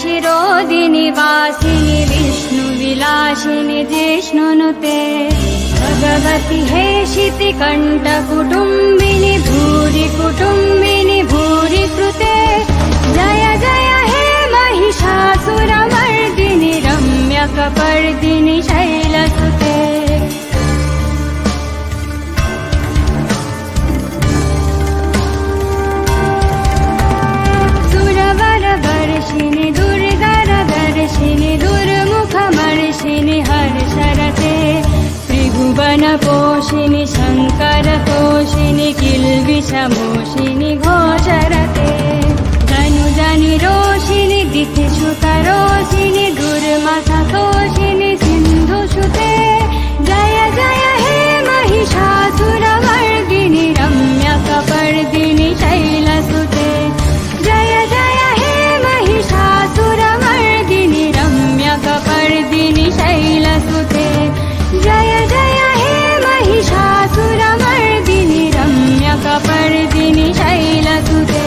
शिरोदिनि वासिनि विष्णुविलासिनि जिष्णुनुते भगवति हेशिति कण्ठकुटुम्बिनि भूरि कुटुम्बिनि भूरि कृते जय जय हे महिषासुरमर्दिनि रम्यकपर्दिनि शैलसुते सुरवरवर्षिणि दुर्धरदर्शिनि दुर्मुखमर्षिणि हर्षरते त्रिभुवनपोषिणि शङ्करतोषिणि किल्बिषमोषिणि घोषरते धनुजनिरोषिणि दितिशुकरोषिणि दुर्मथतोषिणि सिन्धुसुते जय जय हे महिषासुरमर्दिनि रम्यकपर्दिनि शैलसुते जय जय हे महिषासुरमर्दिनि रम्यकपर्दिनि शैलसुते जय जय हे Mahishasuramardini रम्यकपर्दिनि शैलसुते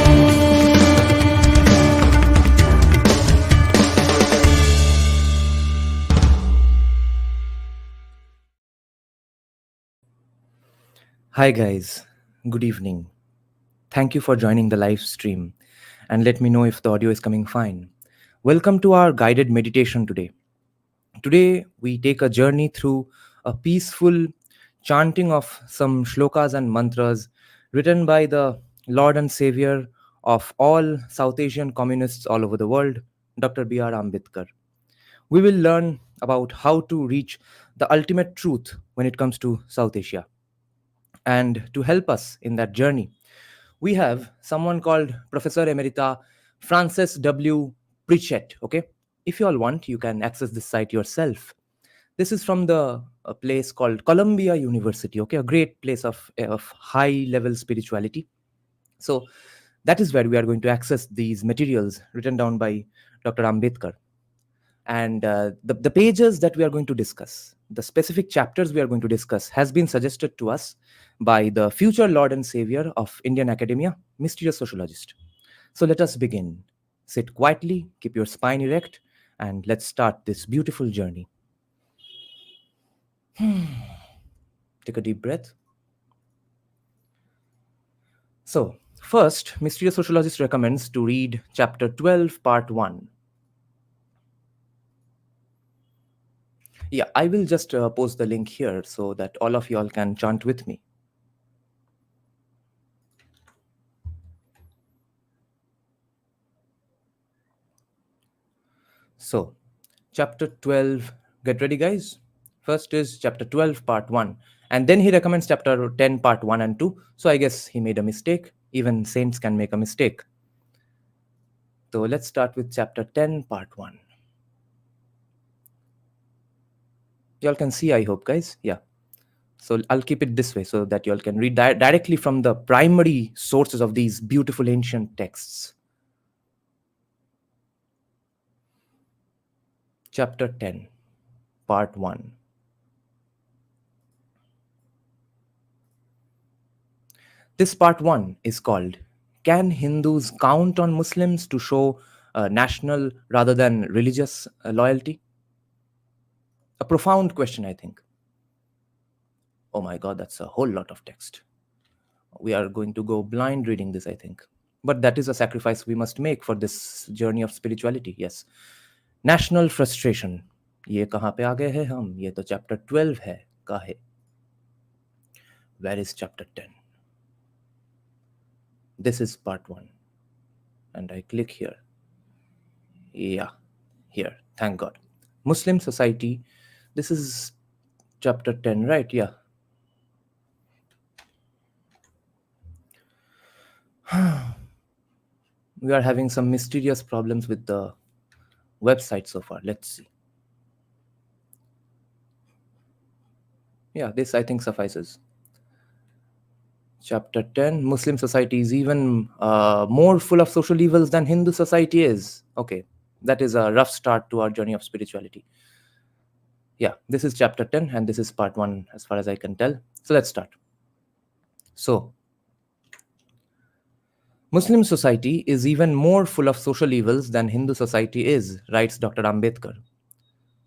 Hi guys, good evening. Thank you for joining the live stream and let me know if the audio is coming fine. Welcome to our guided meditation today. Today we take a journey through a peaceful chanting of some shlokas and mantras written by the Lord and Savior of all South Asian communists all over the world, Dr. B.R. Ambedkar. We will learn about how to reach the ultimate truth when it comes to South Asia. And to help us in that journey, we have someone called Professor Emerita Frances W. Pritchett. Okay, if you all want, you can access this site yourself. This is from the place called Columbia University. Okay, a great place of high level spirituality. So that is where we are going to access these materials written down by Dr. Ambedkar. And the pages that we are going to discuss, the specific chapters we are going to discuss, has been suggested to us by the future Lord and Savior of Indian academia, mysterious sociologist. So let us begin. Sit quietly, keep your spine erect, and let's start this beautiful journey. Take a deep breath. So first, mysterious sociologist recommends to read chapter 12, part 1. Yeah, I will just post the link here so that all of y'all can chant with me. So, chapter 12, get ready, guys. First is chapter 12, part 1. And then he recommends chapter 10, part 1 and 2. So, I guess he made a mistake. Even saints can make a mistake. So, let's start with chapter 10, part 1. Y'all can see, I hope, guys. Yeah. So, I'll keep it this way so that y'all can read directly from the primary sources of these beautiful ancient texts. Chapter 10, part 1. This part 1 is called, Can Hindus count on Muslims to show national rather than religious loyalty? A profound question, I think. Oh my God, that's a whole lot of text. We are going to go blind reading this, I think. But that is a sacrifice we must make for this journey of spirituality, yes. National frustration. ये कहाँ पे आ गए हैं हम? ये तो chapter 12 है. काहे? Where is chapter 10? This is part 1. And I click here. Yeah, here. Thank God. Muslim society. This is chapter 10, right? Yeah. We are having some mysterious problems with the website so far. Let's see. Yeah, this I think suffices. Chapter 10, Muslim society is even more full of social evils than Hindu society is. Okay, that is a rough start to our journey of spirituality. Yeah, this is chapter 10 and this is part 1 as far as I can tell. So let's start. So, Muslim society is even more full of social evils than Hindu society is, writes Dr. Ambedkar.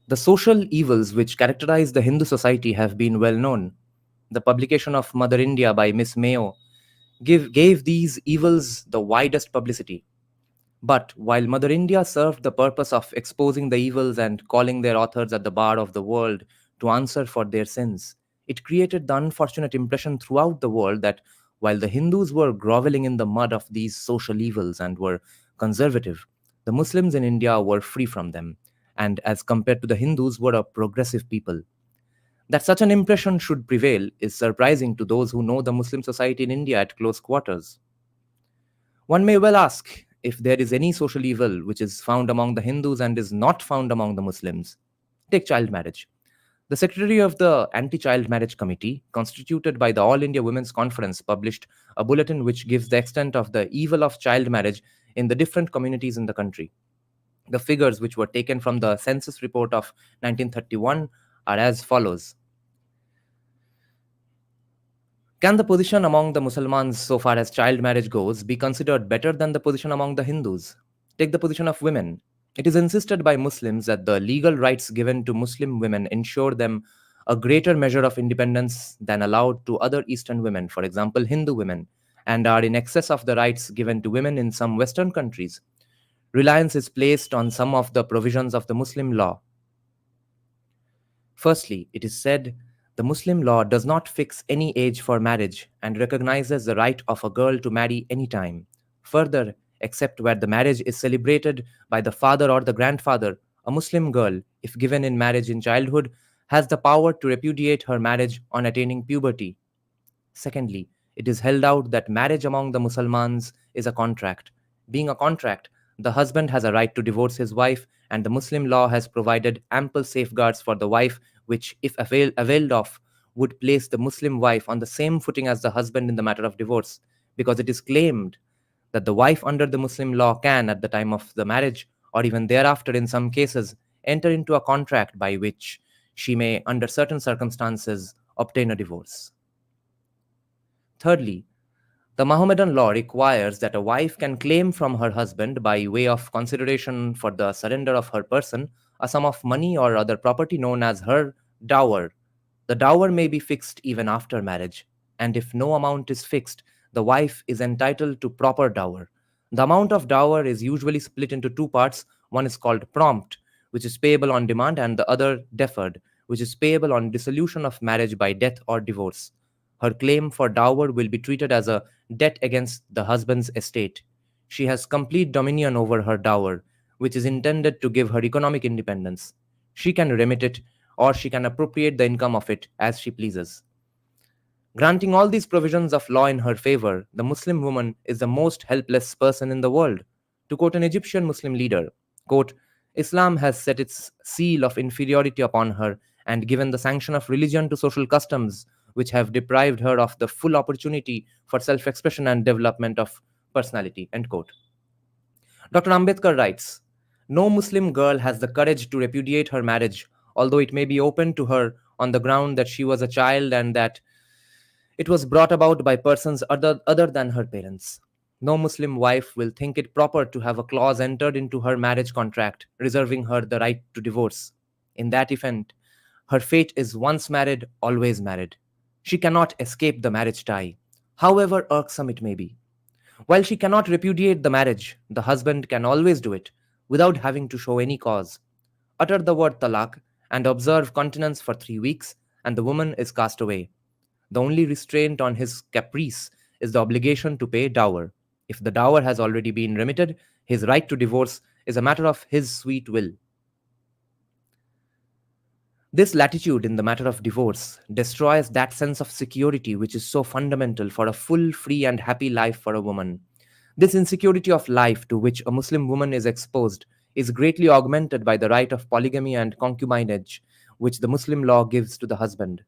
The social evils which characterize the Hindu society have been well known. The publication of Mother India by Miss Mayo gave these evils the widest publicity. But while Mother India served the purpose of exposing the evils and calling their authors at the bar of the world to answer for their sins, it created the unfortunate impression throughout the world that while the Hindus were groveling in the mud of these social evils and were conservative, the Muslims in India were free from them, and as compared to the Hindus, were a progressive people. That such an impression should prevail is surprising to those who know the Muslim society in India at close quarters. One may well ask if there is any social evil which is found among the Hindus and is not found among the Muslims. Take child marriage. The secretary of the Anti Child Marriage Committee, constituted by the All India Women's Conference, published a bulletin which gives the extent of the evil of child marriage in the different communities in the country. The figures, which were taken from the census report of 1931, are as follows. Can the position among the Muslims, so far as child marriage goes, be considered better than the position among the Hindus? Take the position of women. It is insisted by Muslims that the legal rights given to Muslim women ensure them a greater measure of independence than allowed to other Eastern women, for example, Hindu women, and are in excess of the rights given to women in some Western countries. Reliance is placed on some of the provisions of the Muslim law. Firstly, it is said the Muslim law does not fix any age for marriage and recognizes the right of a girl to marry any time. Further, except where the marriage is celebrated by the father or the grandfather, a Muslim girl, if given in marriage in childhood, has the power to repudiate her marriage on attaining puberty. Secondly, it is held out that marriage among the Muslims is a contract. Being a contract, the husband has a right to divorce his wife, and the Muslim law has provided ample safeguards for the wife, which, if availed of, would place the Muslim wife on the same footing as the husband in the matter of divorce, because it is claimed that the wife under the Muslim law can, at the time of the marriage, or even thereafter in some cases, enter into a contract by which she may, under certain circumstances, obtain a divorce. Thirdly, the Mohammedan law requires that a wife can claim from her husband, by way of consideration for the surrender of her person, a sum of money or other property known as her dower. The dower may be fixed even after marriage, and if no amount is fixed, the wife is entitled to proper dower. The amount of dower is usually split into two parts. One is called prompt, which is payable on demand, and the other deferred, which is payable on dissolution of marriage by death or divorce. Her claim for dower will be treated as a debt against the husband's estate. She has complete dominion over her dower, which is intended to give her economic independence. She can remit it, or she can appropriate the income of it as she pleases. Granting all these provisions of law in her favor, the Muslim woman is the most helpless person in the world. To quote an Egyptian Muslim leader, quote, Islam has set its seal of inferiority upon her and given the sanction of religion to social customs which have deprived her of the full opportunity for self-expression and development of personality. End quote. Dr. Ambedkar writes, no Muslim girl has the courage to repudiate her marriage, although it may be open to her on the ground that she was a child and that it was brought about by persons other than her parents. No Muslim wife will think it proper to have a clause entered into her marriage contract reserving her the right to divorce. In that event, her fate is once married, always married. She cannot escape the marriage tie, however irksome it may be. While she cannot repudiate the marriage, the husband can always do it without having to show any cause. Utter the word talaq and observe continence for 3 weeks, and the woman is cast away. The only restraint on his caprice is the obligation to pay dower. If the dower has already been remitted, his right to divorce is a matter of his sweet will. This latitude in the matter of divorce destroys that sense of security which is so fundamental for a full, free, and happy life for a woman. This insecurity of life to which a Muslim woman is exposed is greatly augmented by the right of polygamy and concubinage, which the Muslim law gives to the husband.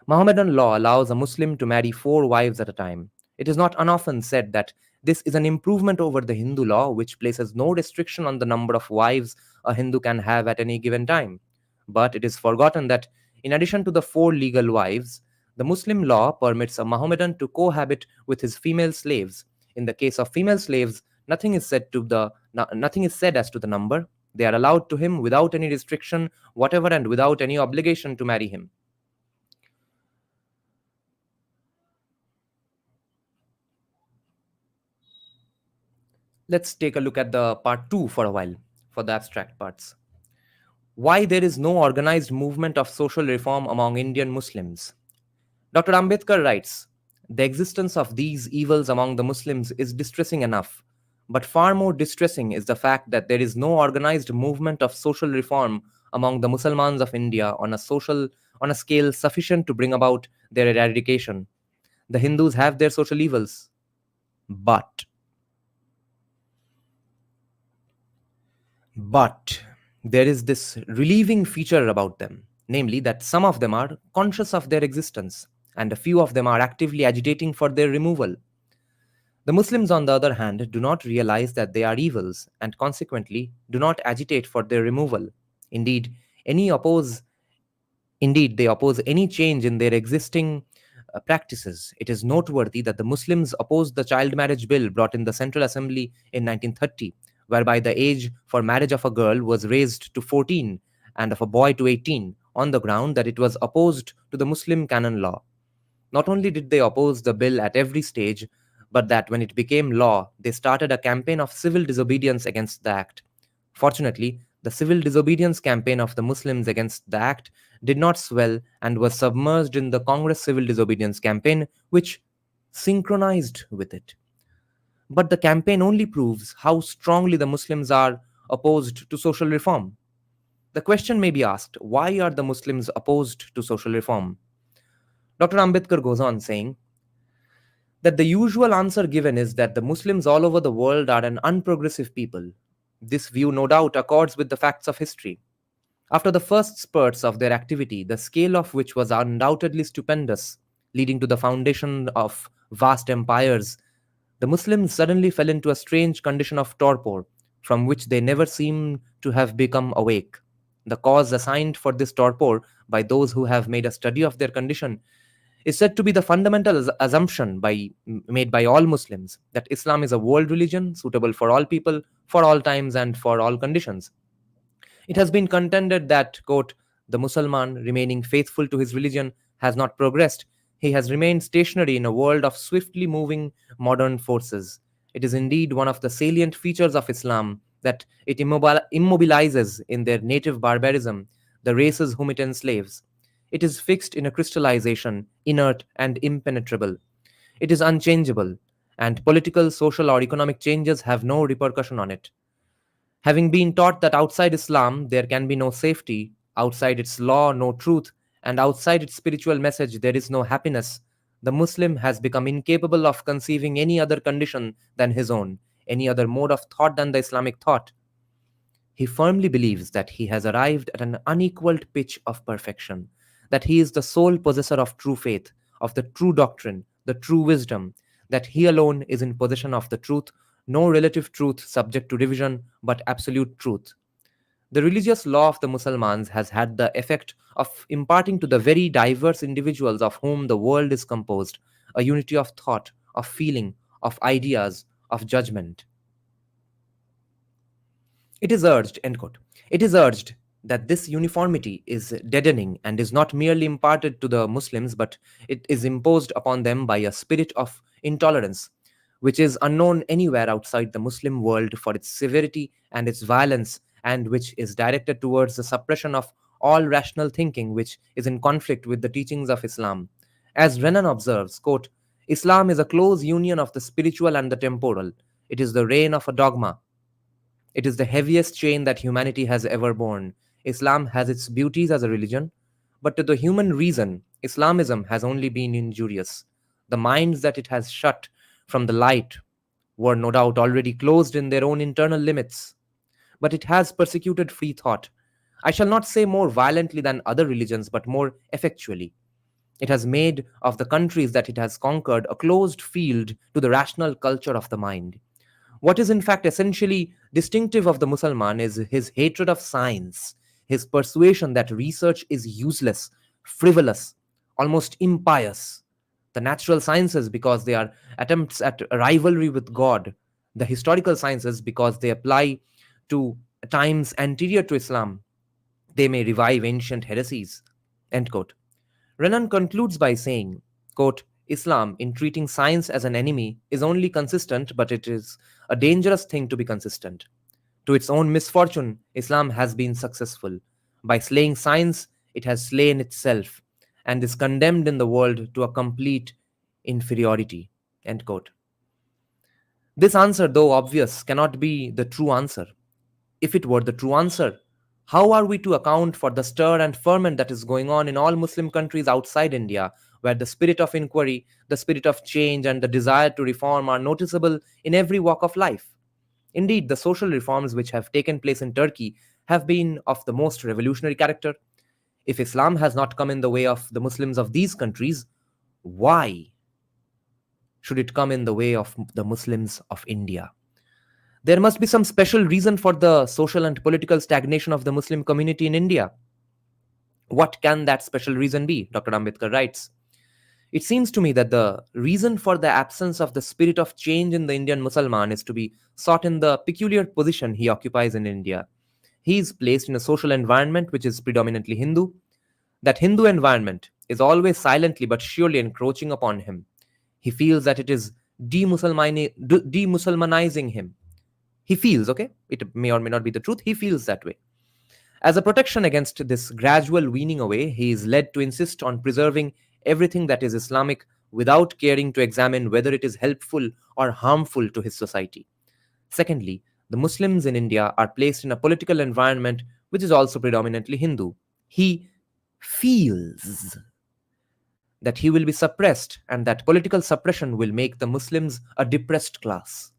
Mohammedan law allows a Muslim to marry 4 wives at a time. It is not unoften said that this is an improvement over the Hindu law, which places no restriction on the number of wives a Hindu can have at any given time. But it is forgotten that, in addition to the 4 legal wives, the Muslim law permits a Mohammedan to cohabit with his female slaves. In the case of female slaves, nothing is said as to the number. They are allowed to him without any restriction whatever and without any obligation to marry him. Let's take a look at the part 2 for a while, for the abstract parts. Why there is no organized movement of social reform among Indian Muslims. Dr. Ambedkar writes, the existence of these evils among the Muslims is distressing enough, but far more distressing is the fact that there is no organized movement of social reform among the Muslimans of India on a scale sufficient to bring about their eradication. The Hindus have their social evils, but But there is this relieving feature about them, namely that some of them are conscious of their existence, and a few of them are actively agitating for their removal. The Muslims, on the other hand, do not realize that they are evils, and consequently do not agitate for their removal. Indeed, any oppose Indeed, they oppose any change in their existing practices. It is noteworthy that the Muslims opposed the child marriage bill brought in the Central Assembly in 1930, whereby the age for marriage of a girl was raised to 14 and of a boy to 18, on the ground that it was opposed to the Muslim canon law. Not only did they oppose the bill at every stage, but that when it became law, they started a campaign of civil disobedience against the act. Fortunately, the civil disobedience campaign of the Muslims against the act did not swell and was submerged in the Congress civil disobedience campaign, which synchronized with it. But the campaign only proves how strongly the Muslims are opposed to social reform. The question may be asked, why are the Muslims opposed to social reform? Dr. Ambedkar goes on saying that the usual answer given is that the Muslims all over the world are an unprogressive people. This view no doubt accords with the facts of history. After the first spurts of their activity, the scale of which was undoubtedly stupendous, leading to the foundation of vast empires, the Muslims suddenly fell into a strange condition of torpor, from which they never seem to have become awake. The cause assigned for this torpor by those who have made a study of their condition is said to be the fundamental assumption made by all Muslims that Islam is a world religion suitable for all people, for all times, and for all conditions. It has been contended that, quote, the Mussulman, remaining faithful to his religion, has not progressed. He has remained stationary in a world of swiftly moving modern forces. It is indeed one of the salient features of Islam that it immobilizes in their native barbarism the races whom it enslaves. It is fixed in a crystallization, inert and impenetrable. It is unchangeable, and political, social, or economic changes have no repercussion on it. Having been taught that outside Islam there can be no safety, outside its law no truth, and outside its spiritual message there is no happiness, the Muslim has become incapable of conceiving any other condition than his own, any other mode of thought than the Islamic thought. He firmly believes that he has arrived at an unequaled pitch of perfection, that he is the sole possessor of true faith, of the true doctrine, the true wisdom, that he alone is in possession of the truth, no relative truth subject to revision, but absolute truth. The religious law of the Muslims has had the effect of imparting to the very diverse individuals of whom the world is composed a unity of thought, of feeling, of ideas, of judgment. It is urged, end quote. It is urged that this uniformity is deadening and is not merely imparted to the Muslims, but it is imposed upon them by a spirit of intolerance, which is unknown anywhere outside the Muslim world for its severity and its violence, and which is directed towards the suppression of all rational thinking which is in conflict with the teachings of Islam. As Renan observes, quote, Islam is a close union of the spiritual and the temporal. It is the reign of a dogma. It is the heaviest chain that humanity has ever borne. Islam has its beauties as a religion, but to the human reason, Islamism has only been injurious. The minds that it has shut from the light were no doubt already closed in their own internal limits, but it has persecuted free thought. I shall not say more violently than other religions, but more effectually. It has made of the countries that it has conquered a closed field to the rational culture of the mind. What is in fact essentially distinctive of the Mussulman is his hatred of science, his persuasion that research is useless, frivolous, almost impious. The natural sciences because they are attempts at rivalry with God, the historical sciences because they apply to times anterior to Islam, they may revive ancient heresies. End quote. Renan concludes by saying, quote, Islam, in treating science as an enemy, is only consistent, but it is a dangerous thing to be consistent. To its own misfortune, Islam has been successful. By slaying science, it has slain itself and is condemned in the world to a complete inferiority. End quote. This answer, though obvious, cannot be the true answer. If it were the true answer, how are we to account for the stir and ferment that is going on in all Muslim countries outside India, where the spirit of inquiry, the spirit of change, and the desire to reform are noticeable in every walk of life? Indeed, the social reforms which have taken place in Turkey have been of the most revolutionary character. If Islam has not come in the way of the Muslims of these countries, why should it come in the way of the Muslims of India? There must be some special reason for the social and political stagnation of the Muslim community in India. What can that special reason be? Dr. Ambedkar writes. It seems to me that the reason for the absence of the spirit of change in the Indian Musalman is to be sought in the peculiar position he occupies in India. He is placed in a social environment which is predominantly Hindu. That Hindu environment is always silently but surely encroaching upon him. He feels that it is demusulmanizing him. He feels, okay? It may or may not be the truth. He feels that way. As a protection against this gradual weaning away, he is led to insist on preserving everything that is Islamic without caring to examine whether it is helpful or harmful to his society. Secondly, the Muslims in India are placed in a political environment which is also predominantly Hindu. He feels that he will be suppressed and that political suppression will make the Muslims a depressed class.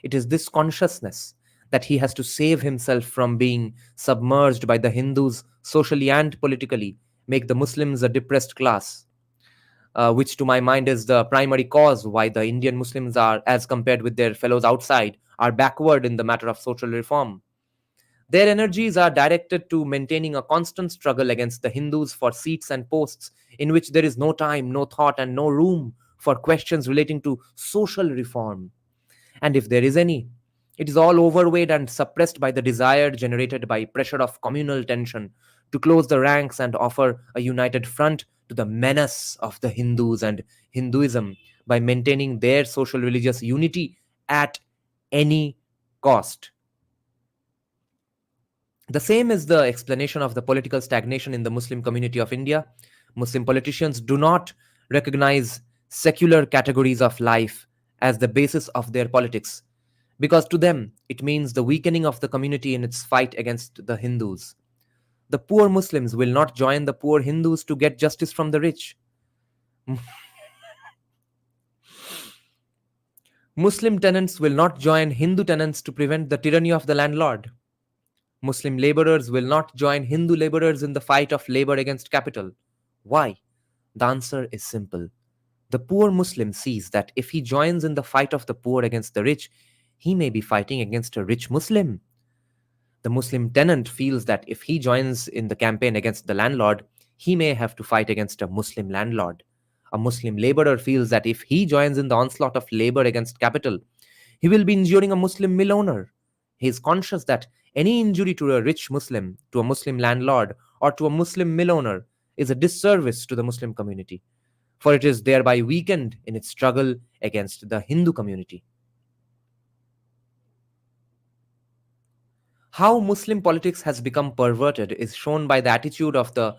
It is this consciousness that he has to save himself from being submerged by the Hindus socially and politically, make the Muslims a depressed class, which to my mind is the primary cause why the Indian Muslims are, as compared with their fellows outside, are backward in the matter of social reform. Their energies are directed to maintaining a constant struggle against the Hindus for seats and posts in which there is no time, no thought, and no room for questions relating to social reform. And if there is any, it is all overweighed and suppressed by the desire generated by pressure of communal tension to close the ranks and offer a united front to the menace of the Hindus and Hinduism by maintaining their social religious unity at any cost. The same is the explanation of the political stagnation in the Muslim community of India. Muslim politicians do not recognize secular categories of life as the basis of their politics, because to them it means the weakening of the community in its fight against the Hindus. The poor Muslims will not join the poor Hindus to get justice from the rich. Muslim tenants will not join Hindu tenants to prevent the tyranny of the landlord. Muslim laborers will not join Hindu laborers in the fight of labor against capital. Why? The answer is simple. The poor Muslim sees that if he joins in the fight of the poor against the rich, he may be fighting against a rich Muslim. The Muslim tenant feels that if he joins in the campaign against the landlord, he may have to fight against a Muslim landlord. A Muslim laborer feels that if he joins in the onslaught of labor against capital, he will be injuring a Muslim mill owner. He is conscious that any injury to a rich Muslim, to a Muslim landlord, or to a Muslim mill owner is a disservice to the Muslim community, for it is thereby weakened in its struggle against the Hindu community. How Muslim politics has become perverted is shown by the attitude of the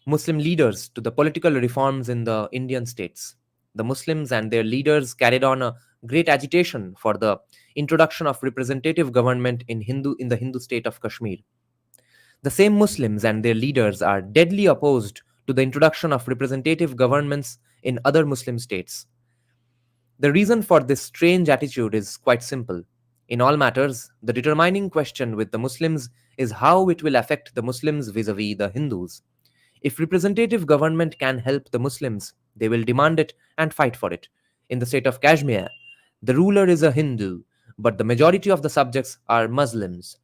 Muslim leaders to the political reforms in the Indian states. The Muslims and their leaders carried on a great agitation for the introduction of representative government in the Hindu state of Kashmir. The same Muslims and their leaders are deadly opposed to the introduction of representative governments in other Muslim states. The reason for this strange attitude is quite simple. In all matters, the determining question with the Muslims is how it will affect the Muslims vis-a-vis the Hindus. If representative government can help the Muslims, they will demand it and fight for it. In the state of Kashmir, the ruler is a Hindu, but the majority of the subjects are Muslims.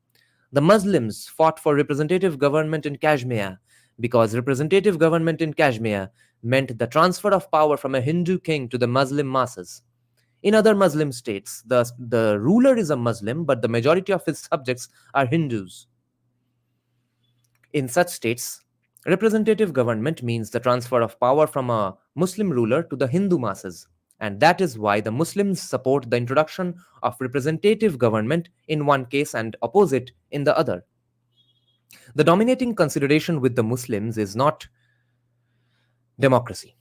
The Muslims fought for representative government in Kashmir because representative government in Kashmir meant the transfer of power from a Hindu king to the Muslim masses. In other Muslim states, the ruler is a Muslim, but the majority of his subjects are Hindus. In such states, representative government means the transfer of power from a Muslim ruler to the Hindu masses. And that is why the Muslims support the introduction of representative government in one case and oppose it in the other. The dominating consideration with the Muslims is not democracy.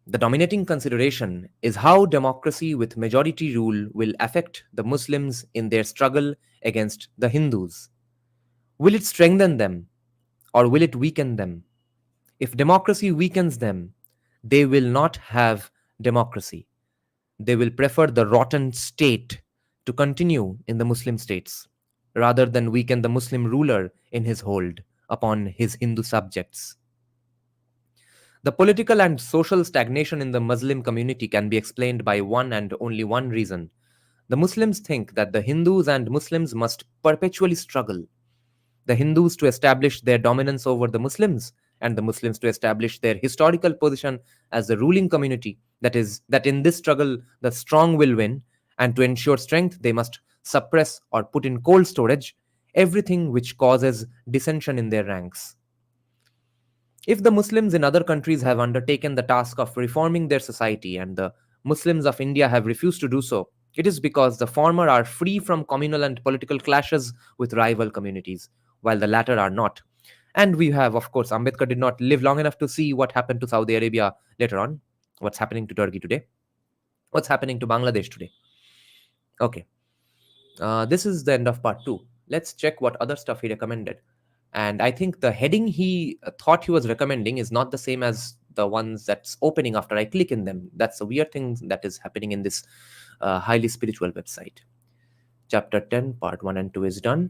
The dominating consideration is how democracy with majority rule will affect the Muslims in their struggle against the Hindus. Will it strengthen them or will it weaken them? If democracy weakens them, they will not have democracy. They will prefer the rotten state to continue in the Muslim states rather than weaken the Muslim ruler in his hold upon his Hindu subjects. The political and social stagnation in the Muslim community can be explained by one and only one reason. The Muslims think that the Hindus and Muslims must perpetually struggle. The Hindus to establish their dominance over the Muslims, and the Muslims to establish their historical position as the ruling community. That is, that in this struggle, the strong will win, and to ensure strength, they must suppress or put in cold storage everything which causes dissension in their ranks. If the Muslims in other countries have undertaken the task of reforming their society and the Muslims of India have refused to do so, it is because the former are free from communal and political clashes with rival communities, while the latter are not. And we have, of course, Ambedkar did not live long enough to see what happened to Saudi Arabia later on, what's happening to Turkey today, what's happening to Bangladesh today. Okay, this is the end of part 2. Let's check what other stuff he recommended. And I think the heading he thought he was recommending is not the same as the ones that's opening after I click in them. That's a weird thing that is happening in this highly spiritual website. Chapter 10, part 1 and 2 is done.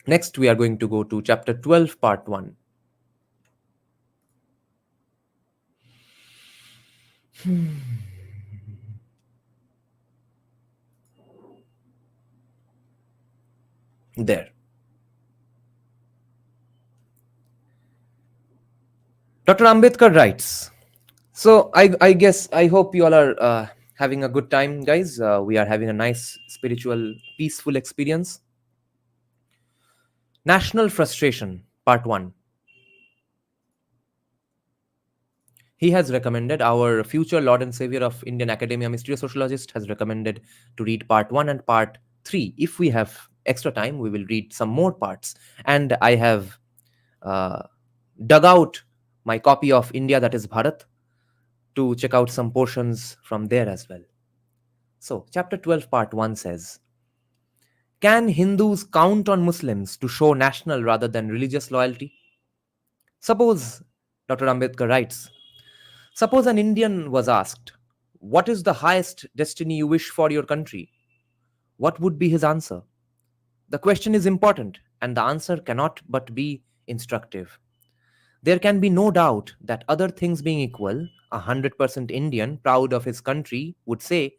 Next, we are going to go to chapter 12, part 1. There. Dr. Ambedkar writes, so I guess, I hope you all are having a good time, guys. We are having a nice, spiritual, peaceful experience. National frustration, part 1. He has recommended, our future Lord and Savior of Indian Academia, Mystery Sociologist, has recommended to read part 1 and part 3. If we have extra time, we will read some more parts. And I have dug out my copy of India, that is Bharat, to check out some portions from there as well. So, chapter 12, part 1 says, can Hindus count on Muslims to show national rather than religious loyalty? Suppose, Dr. Ambedkar writes, suppose an Indian was asked, what is the highest destiny you wish for your country? What would be his answer? The question is important, and the answer cannot but be instructive. There can be no doubt that, other things being equal, 100% Indian, proud of his country, would say,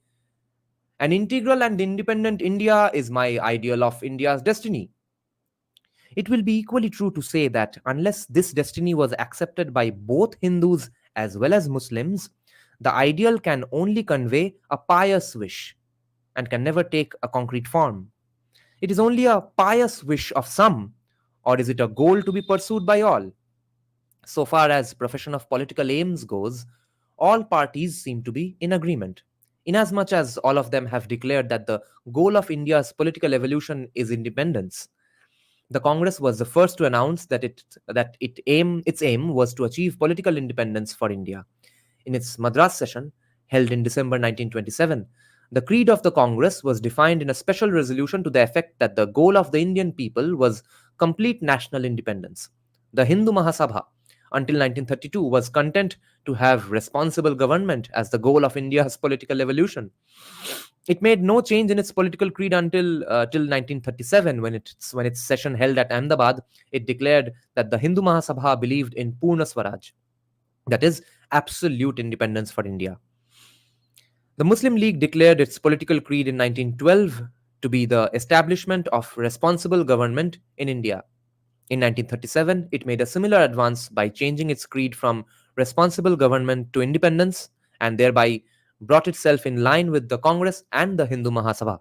an integral and independent India is my ideal of India's destiny. It will be equally true to say that unless this destiny was accepted by both Hindus as well as Muslims, the ideal can only convey a pious wish and can never take a concrete form. It is only a pious wish of some, or is it a goal to be pursued by all? So far as profession of political aims goes, all parties seem to be in agreement, inasmuch as all of them have declared that the goal of India's political evolution is independence. The Congress was the first to announce that its aim was to achieve political independence for India. In its Madras session, held in December 1927, the creed of the Congress was defined in a special resolution to the effect that the goal of the Indian people was complete national independence. The Hindu Mahasabha, until 1932, was content to have responsible government as the goal of India's political evolution. It made no change in its political creed until till 1937, when its session held at Ahmedabad, it declared that the Hindu Mahasabha believed in Purna Swaraj, that is, absolute independence for India. The Muslim League declared its political creed in 1912 to be the establishment of responsible government in India. In 1937, it made a similar advance by changing its creed from responsible government to independence and thereby brought itself in line with the Congress and the Hindu Mahasabha.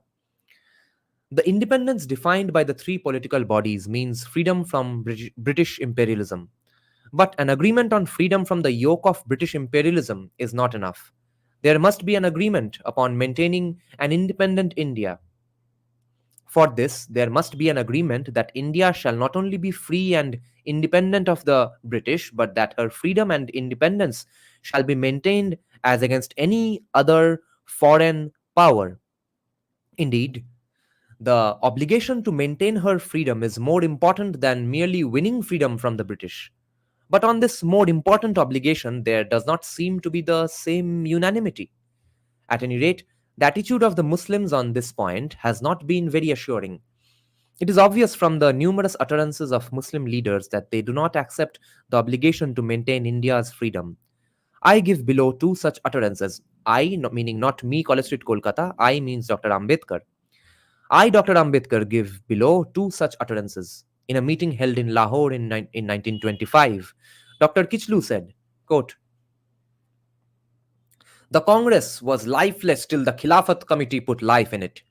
The independence defined by the three political bodies means freedom from British imperialism. But an agreement on freedom from the yoke of British imperialism is not enough. There must be an agreement upon maintaining an independent India. For this, there must be an agreement that India shall not only be free and independent of the British, but that her freedom and independence shall be maintained as against any other foreign power. Indeed, the obligation to maintain her freedom is more important than merely winning freedom from the British. But on this more important obligation, there does not seem to be the same unanimity. At any rate, the attitude of the Muslims on this point has not been very assuring. It is obvious from the numerous utterances of Muslim leaders that they do not accept the obligation to maintain India's freedom. I give below two such utterances. I, meaning not me, College Street, Kolkata. I means Dr. Ambedkar. I, Dr. Ambedkar, give below two such utterances. In a meeting held in Lahore in 1925, Dr. Kichlu said, quote, "The Congress was lifeless till the Khilafat Committee put life in it.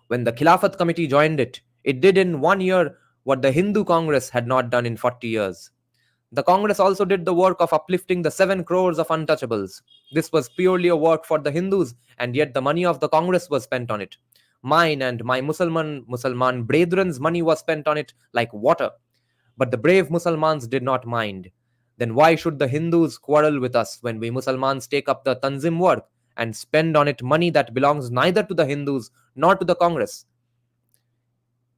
When the Khilafat Committee joined it, it did in 1 year what the Hindu Congress had not done in 40 years. The Congress also did the work of uplifting the 7 crores of untouchables. This was purely a work for the Hindus, and yet the money of the Congress was spent on it. Mine and my Mussalman brethren's money was spent on it like water. But the brave Mussalmans did not mind. Then why should the Hindus quarrel with us when we Mussalmans take up the Tanzim work and spend on it money that belongs neither to the Hindus nor to the Congress?"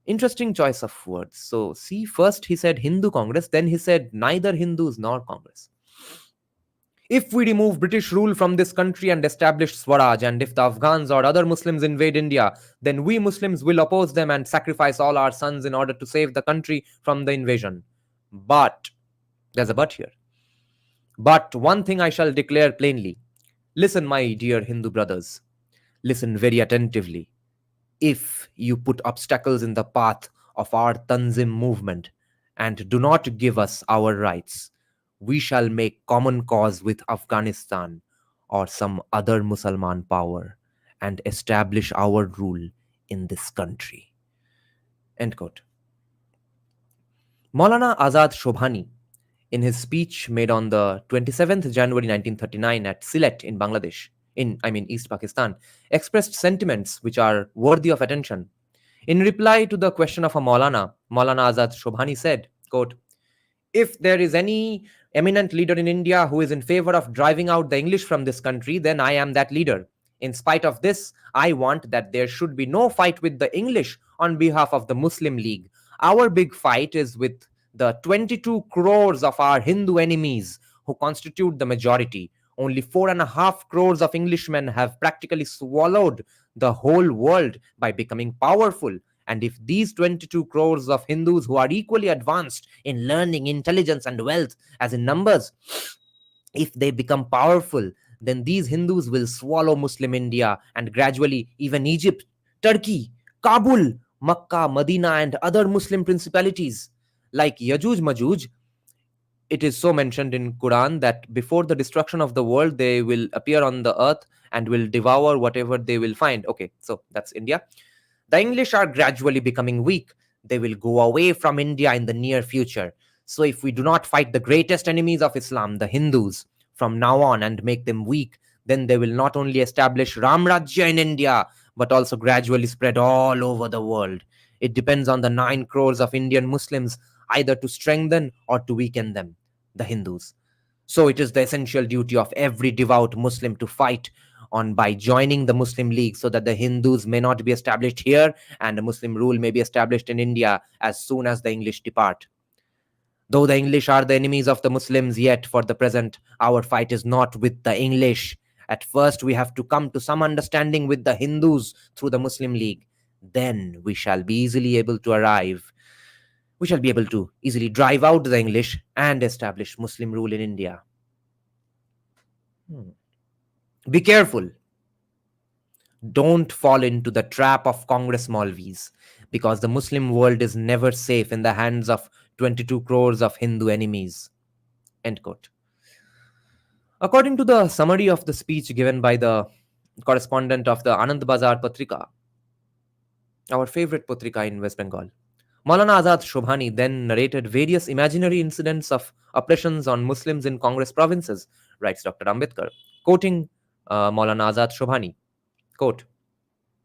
Interesting choice of words. So, see, first he said Hindu Congress, then he said neither Hindus nor Congress. If we remove British rule from this country and establish Swaraj, and if the Afghans or other Muslims invade India, then we Muslims will oppose them and sacrifice all our sons in order to save the country from the invasion. But, there's a but here. But one thing I shall declare plainly. Listen, my dear Hindu brothers. Listen very attentively. If you put obstacles in the path of our Tanzim movement and do not give us our rights, we shall make common cause with Afghanistan or some other Mussalman power and establish our rule in this country. End quote. Maulana Azad Shobhani, in his speech made on the 27th January 1939 at Sylhet in Bangladesh, East Pakistan, expressed sentiments which are worthy of attention. In reply to the question of a Maulana, Maulana Azad Shobhani said, quote, "If there is any eminent leader in India who is in favor of driving out the English from this country, then I am that leader. In spite of this, I want that there should be no fight with the English on behalf of the Muslim League. Our big fight is with the 22 crores of our Hindu enemies who constitute the majority. Only 4.5 crores of Englishmen have practically swallowed the whole world by becoming powerful. And if these 22 crores of Hindus who are equally advanced in learning, intelligence, and wealth as in numbers, if they become powerful, then these Hindus will swallow Muslim India and gradually even Egypt, Turkey, Kabul, Makkah, Medina, and other Muslim principalities. Like Yajuj Majuj, it is so mentioned in Quran that before the destruction of the world, they will appear on the earth and will devour whatever they will find. Okay, so that's India. The English are gradually becoming weak. They will go away from India in the near future. So if we do not fight the greatest enemies of Islam, the Hindus, from now on and make them weak, then they will not only establish Ram Rajya in India, but also gradually spread all over the world. It depends on the 9 crores of Indian Muslims either to strengthen or to weaken them, the Hindus. So it is the essential duty of every devout Muslim to fight on by joining the Muslim League so that the Hindus may not be established here and the Muslim rule may be established in India as soon as the English depart. Though the English are the enemies of the Muslims, yet for the present, our fight is not with the English. At first, we have to come to some understanding with the Hindus through the Muslim League. Then we shall be easily able to arrive. We shall be able to easily drive out the English and establish Muslim rule in India. Be careful. Don't fall into the trap of Congress Maulvis, because the Muslim world is never safe in the hands of 22 crores of Hindu enemies. End quote. According to the summary of the speech given by the correspondent of the Anand Bazar Patrika, our favorite Patrika in West Bengal, Maulana Azad Shobhani then narrated various imaginary incidents of oppressions on Muslims in Congress provinces, writes Dr. Ambedkar, quoting Maulana Azad Shobhani. Quote,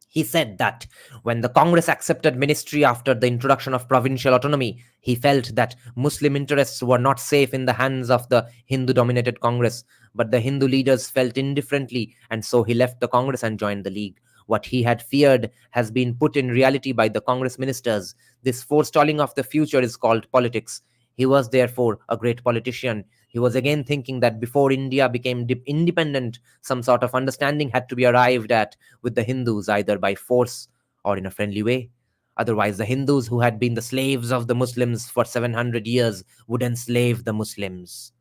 he said that when the Congress accepted ministry after the introduction of provincial autonomy, he felt that Muslim interests were not safe in the hands of the Hindu dominated Congress, but the Hindu leaders felt indifferently, and so he left the Congress and joined the League. What he had feared has been put in reality by the Congress ministers. This forestalling of the future is called politics. He was therefore a great politician. He was again thinking that before India became independent, some sort of understanding had to be arrived at with the Hindus, either by force or in a friendly way. Otherwise, the Hindus, who had been the slaves of the Muslims for 700 years, would enslave the Muslims.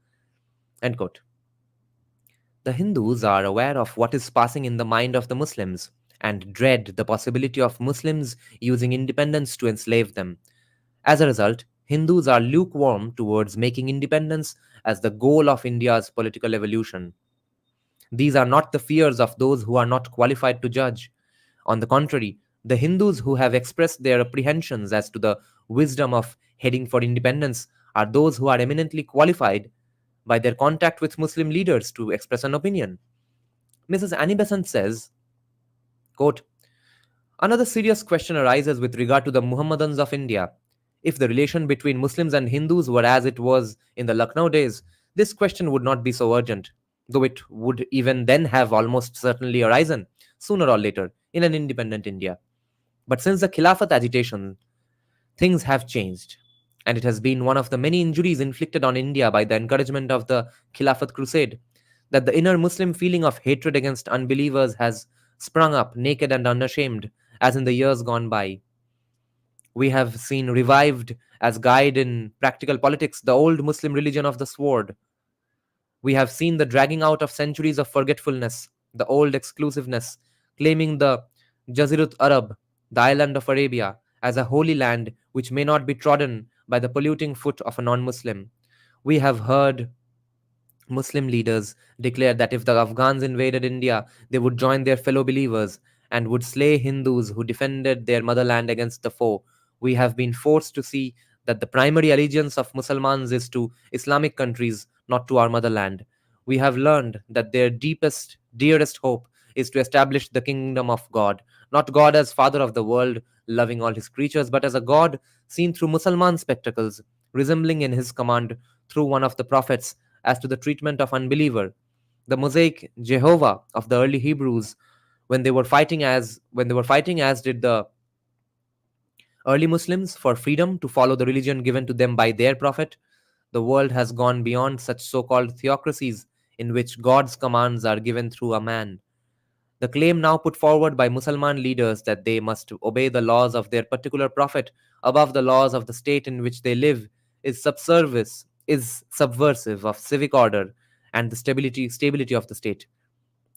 End quote. The Hindus are aware of what is passing in the mind of the Muslims and dread the possibility of Muslims using independence to enslave them. As a result, Hindus are lukewarm towards making independence as the goal of India's political evolution. These are not the fears of those who are not qualified to judge. On the contrary, the Hindus who have expressed their apprehensions as to the wisdom of heading for independence are those who are eminently qualified by their contact with Muslim leaders to express an opinion. Mrs. Annie Besant says, quote, another serious question arises with regard to the Muhammadans of India. If the relation between Muslims and Hindus were as it was in the Lucknow days, this question would not be so urgent, though it would even then have almost certainly arisen, sooner or later, in an independent India. But since the Khilafat agitation, things have changed, and it has been one of the many injuries inflicted on India by the encouragement of the Khilafat crusade, that the inner Muslim feeling of hatred against unbelievers has sprung up naked and unashamed, as in the years gone by. We have seen revived as guide in practical politics the old Muslim religion of the sword. We have seen the dragging out of centuries of forgetfulness, the old exclusiveness, claiming the Jazirut Arab, the island of Arabia, as a holy land which may not be trodden by the polluting foot of a non Muslim. We have heard Muslim leaders declared that if the Afghans invaded India, they would join their fellow believers and would slay Hindus who defended their motherland against the foe. We have been forced to see that the primary allegiance of Muslims is to Islamic countries, not to our motherland. We have learned that their deepest, dearest hope is to establish the kingdom of God, not God as Father of the world, loving all his creatures, but as a God seen through Muslim spectacles, resembling in his command through one of the prophets as to the treatment of unbeliever. The Mosaic Jehovah of the early Hebrews, when they were fighting as did the early Muslims for freedom to follow the religion given to them by their prophet, the world has gone beyond such so-called theocracies in which God's commands are given through a man. The claim now put forward by Muslim leaders that they must obey the laws of their particular prophet above the laws of the state in which they live is subversive of civic order and the stability of the state.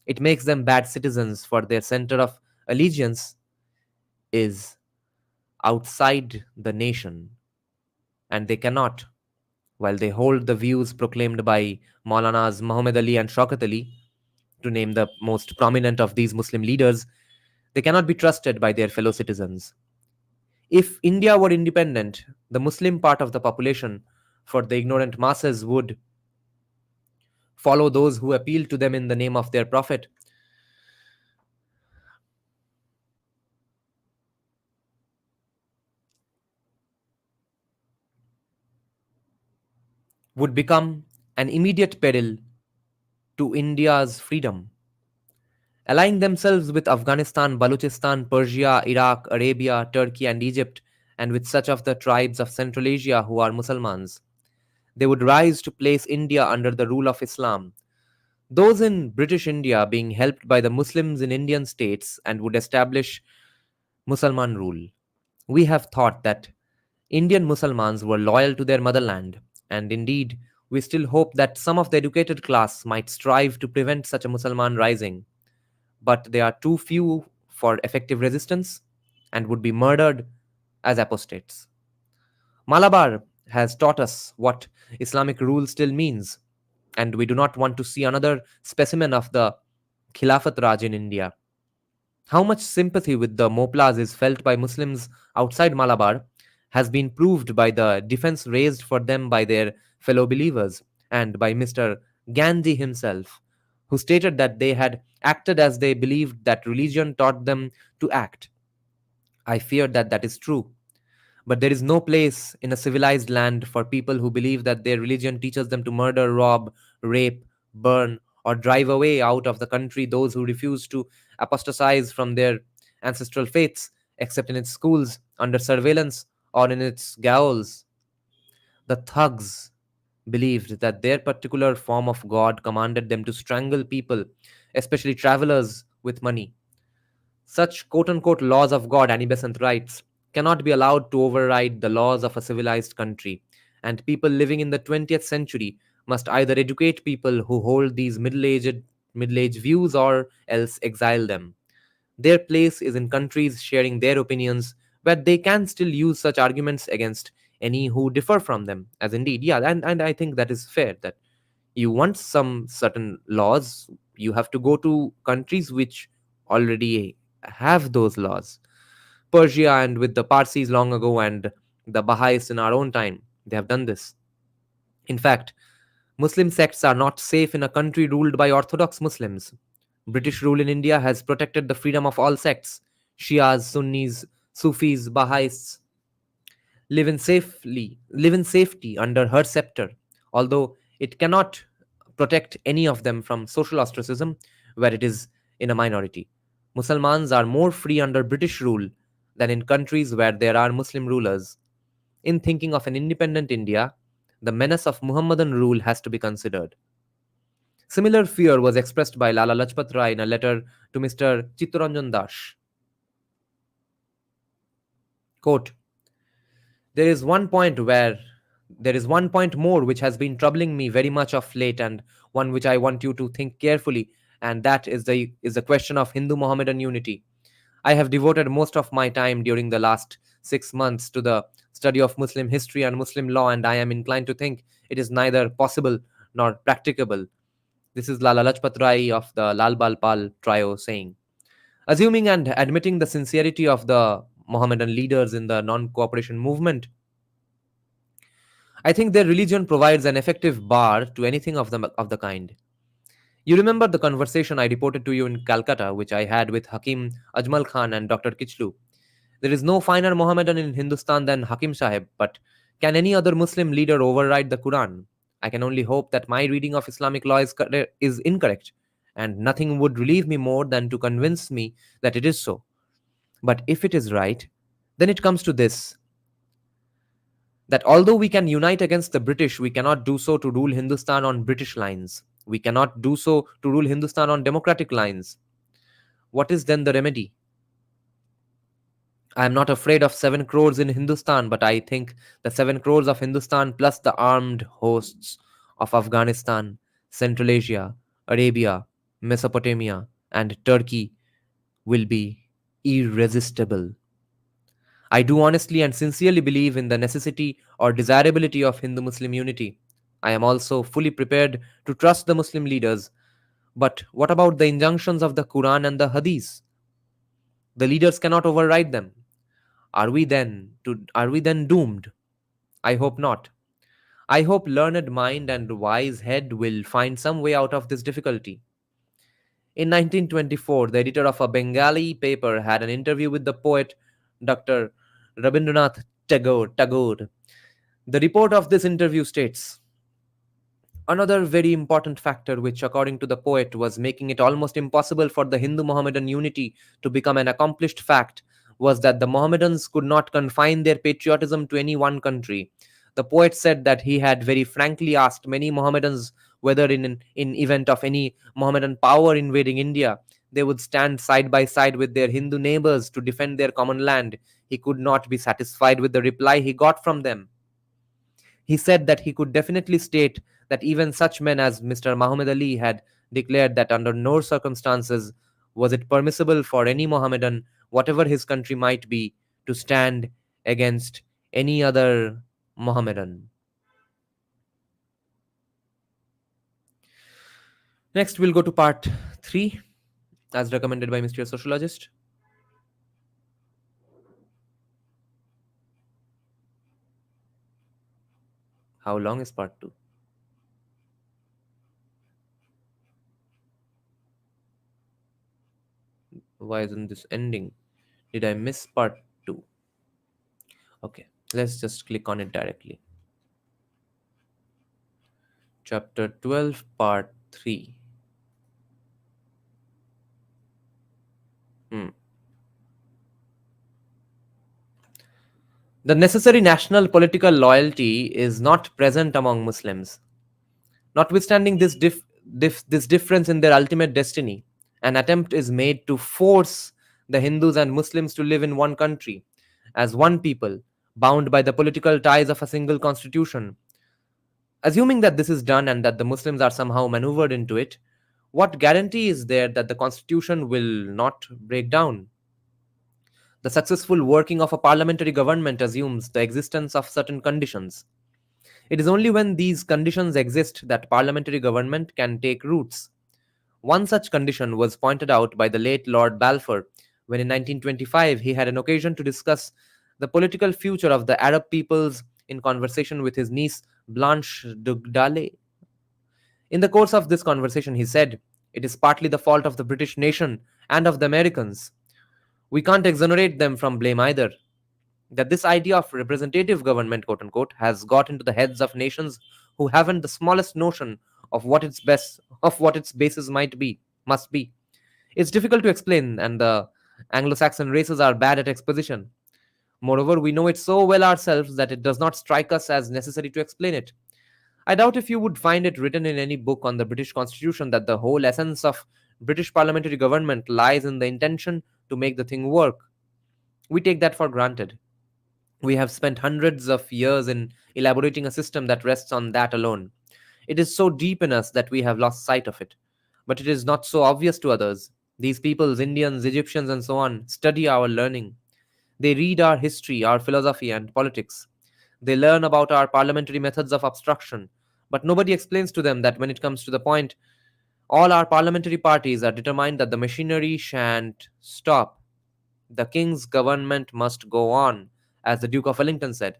It makes them bad citizens, for their center of allegiance is outside the nation, and they cannot, while they hold the views proclaimed by Maulanas Muhammad Ali and Shaukat Ali, to name the most prominent of these Muslim leaders, they cannot be trusted by their fellow citizens. If India were independent, the Muslim part of the population, for the ignorant masses, would follow those who appeal to them in the name of their prophet. Would become an immediate peril to India's freedom. Allying themselves with Afghanistan, Balochistan, Persia, Iraq, Arabia, Turkey, and Egypt, and with such of the tribes of Central Asia who are Muslims, they would rise to place India under the rule of Islam. Those in British India being helped by the Muslims in Indian states and would establish Musliman rule. We have thought that Indian Muslims were loyal to their motherland, and indeed, we still hope that some of the educated class might strive to prevent such a Musliman rising. But they are too few for effective resistance and would be murdered as apostates. Malabar has taught us what Islamic rule still means, and we do not want to see another specimen of the Khilafat Raj in India. How much sympathy with the Moplas is felt by Muslims outside Malabar has been proved by the defense raised for them by their fellow believers and by Mr. Gandhi himself, who stated that they had acted as they believed that religion taught them to act. I fear that that is true. But there is no place in a civilized land for people who believe that their religion teaches them to murder, rob, rape, burn, or drive away out of the country those who refuse to apostatize from their ancestral faiths, except in its schools, under surveillance, or in its gaols. The thugs believed that their particular form of God commanded them to strangle people, especially travelers with money. Such quote unquote laws of God, Annie Besant writes, cannot be allowed to override the laws of a civilized country, and people living in the 20th century must either educate people who hold these middle-aged views or else exile them. Their place is in countries sharing their opinions, where they can still use such arguments against any who differ from them. As indeed, yeah, and I think that is fair that you want some certain laws, you have to go to countries which already have those laws. Persia and with the Parsis long ago, and the Baha'is in our own time, they have done this. In fact, Muslim sects are not safe in a country ruled by Orthodox Muslims. British rule in India has protected the freedom of all sects. Shias, Sunnis, Sufis, Baha'is live in safety under her scepter, although it cannot protect any of them from social ostracism where it is in a minority. Musalmans are more free under British rule than in countries where there are Muslim rulers. In thinking of an independent India, the menace of Muhammadan rule has to be considered. Similar fear was expressed by Lala Lajpat Rai in a letter to Mr. Chittaranjan Das. Quote, there is one point where there is one point more which has been troubling me very much of late, and one which I want you to think carefully, and that is the question of Hindu Mohammedan unity. I have devoted most of my time during the last 6 months to the study of Muslim history and Muslim law, and I am inclined to think it is neither possible nor practicable. This is Lala Lajpat Rai of the Lal Bal Pal trio saying. Assuming and admitting the sincerity of the Mohammedan leaders in the non cooperation movement, I think their religion provides an effective bar to anything of the kind. You remember the conversation I reported to you in Calcutta, which I had with Hakim Ajmal Khan and Dr. Kichlu. There is no finer Mohammedan in Hindustan than Hakim Sahib, but can any other Muslim leader override the Quran? I can only hope that my reading of Islamic law is incorrect, and nothing would relieve me more than to convince me that it is so. But if it is right, then it comes to this, that although we can unite against the British, we cannot do so to rule Hindustan on British lines. We cannot do so to rule Hindustan on democratic lines. What is then the remedy? I am not afraid of 7 crores in Hindustan, but I think the 7 crores of Hindustan plus the armed hosts of Afghanistan, Central Asia, Arabia, Mesopotamia, and Turkey will be irresistible. I do honestly and sincerely believe in the necessity or desirability of Hindu Muslim unity. I am also fully prepared to trust the Muslim leaders. But what about the injunctions of the Quran and the Hadith? The leaders cannot override them. Are we then doomed? I hope not. I hope learned mind and wise head will find some way out of this difficulty. In 1924, the editor of a Bengali paper had an interview with the poet Dr. Rabindranath Tagore. The report of this interview states, another very important factor, which, according to the poet, was making it almost impossible for the Hindu Mohammedan unity to become an accomplished fact, was that the Mohammedans could not confine their patriotism to any one country. The poet said that he had very frankly asked many Mohammedans whether, in event of any Mohammedan power invading India, they would stand side by side with their Hindu neighbors to defend their common land. He could not be satisfied with the reply he got from them. He said that he could definitely state that even such men as Mr. Muhammad Ali had declared that under no circumstances was it permissible for any Mohammedan, whatever his country might be, to stand against any other Mohammedan. Next, we'll go to part 3, as recommended by Mr. Sociologist. How long is part 2? Why isn't this ending? Did I miss part 2? Okay, let's just click on it directly. Chapter 12, part 3. Hmm. The necessary national political loyalty is not present among Muslims. Notwithstanding this difference in their ultimate destiny, an attempt is made to force the Hindus and Muslims to live in one country, as one people, bound by the political ties of a single constitution. Assuming that this is done and that the Muslims are somehow maneuvered into it, what guarantee is there that the constitution will not break down? The successful working of a parliamentary government assumes the existence of certain conditions. It is only when these conditions exist that parliamentary government can take roots. One such condition was pointed out by the late Lord Balfour when in 1925 he had an occasion to discuss the political future of the Arab peoples in conversation with his niece Blanche Dugdale. In the course of this conversation, he said, "It is partly the fault of the British nation and of the Americans. We can't exonerate them from blame either. That this idea of representative government, quote unquote, has got into the heads of nations who haven't the smallest notion of what its basis must be. It's difficult to explain, and the Anglo-Saxon races are bad at exposition. Moreover, we know it so well ourselves that it does not strike us as necessary to explain it. I doubt if you would find it written in any book on the British Constitution that the whole essence of British parliamentary government lies in the intention to make the thing work. We take that for granted. We have spent hundreds of years in elaborating a system that rests on that alone. It is so deep in us that we have lost sight of it. But it is not so obvious to others. These peoples, Indians, Egyptians, and so on, study our learning. They read our history, our philosophy, and politics. They learn about our parliamentary methods of obstruction. But nobody explains to them that when it comes to the point, all our parliamentary parties are determined that the machinery shan't stop. The king's government must go on, as the Duke of Wellington said.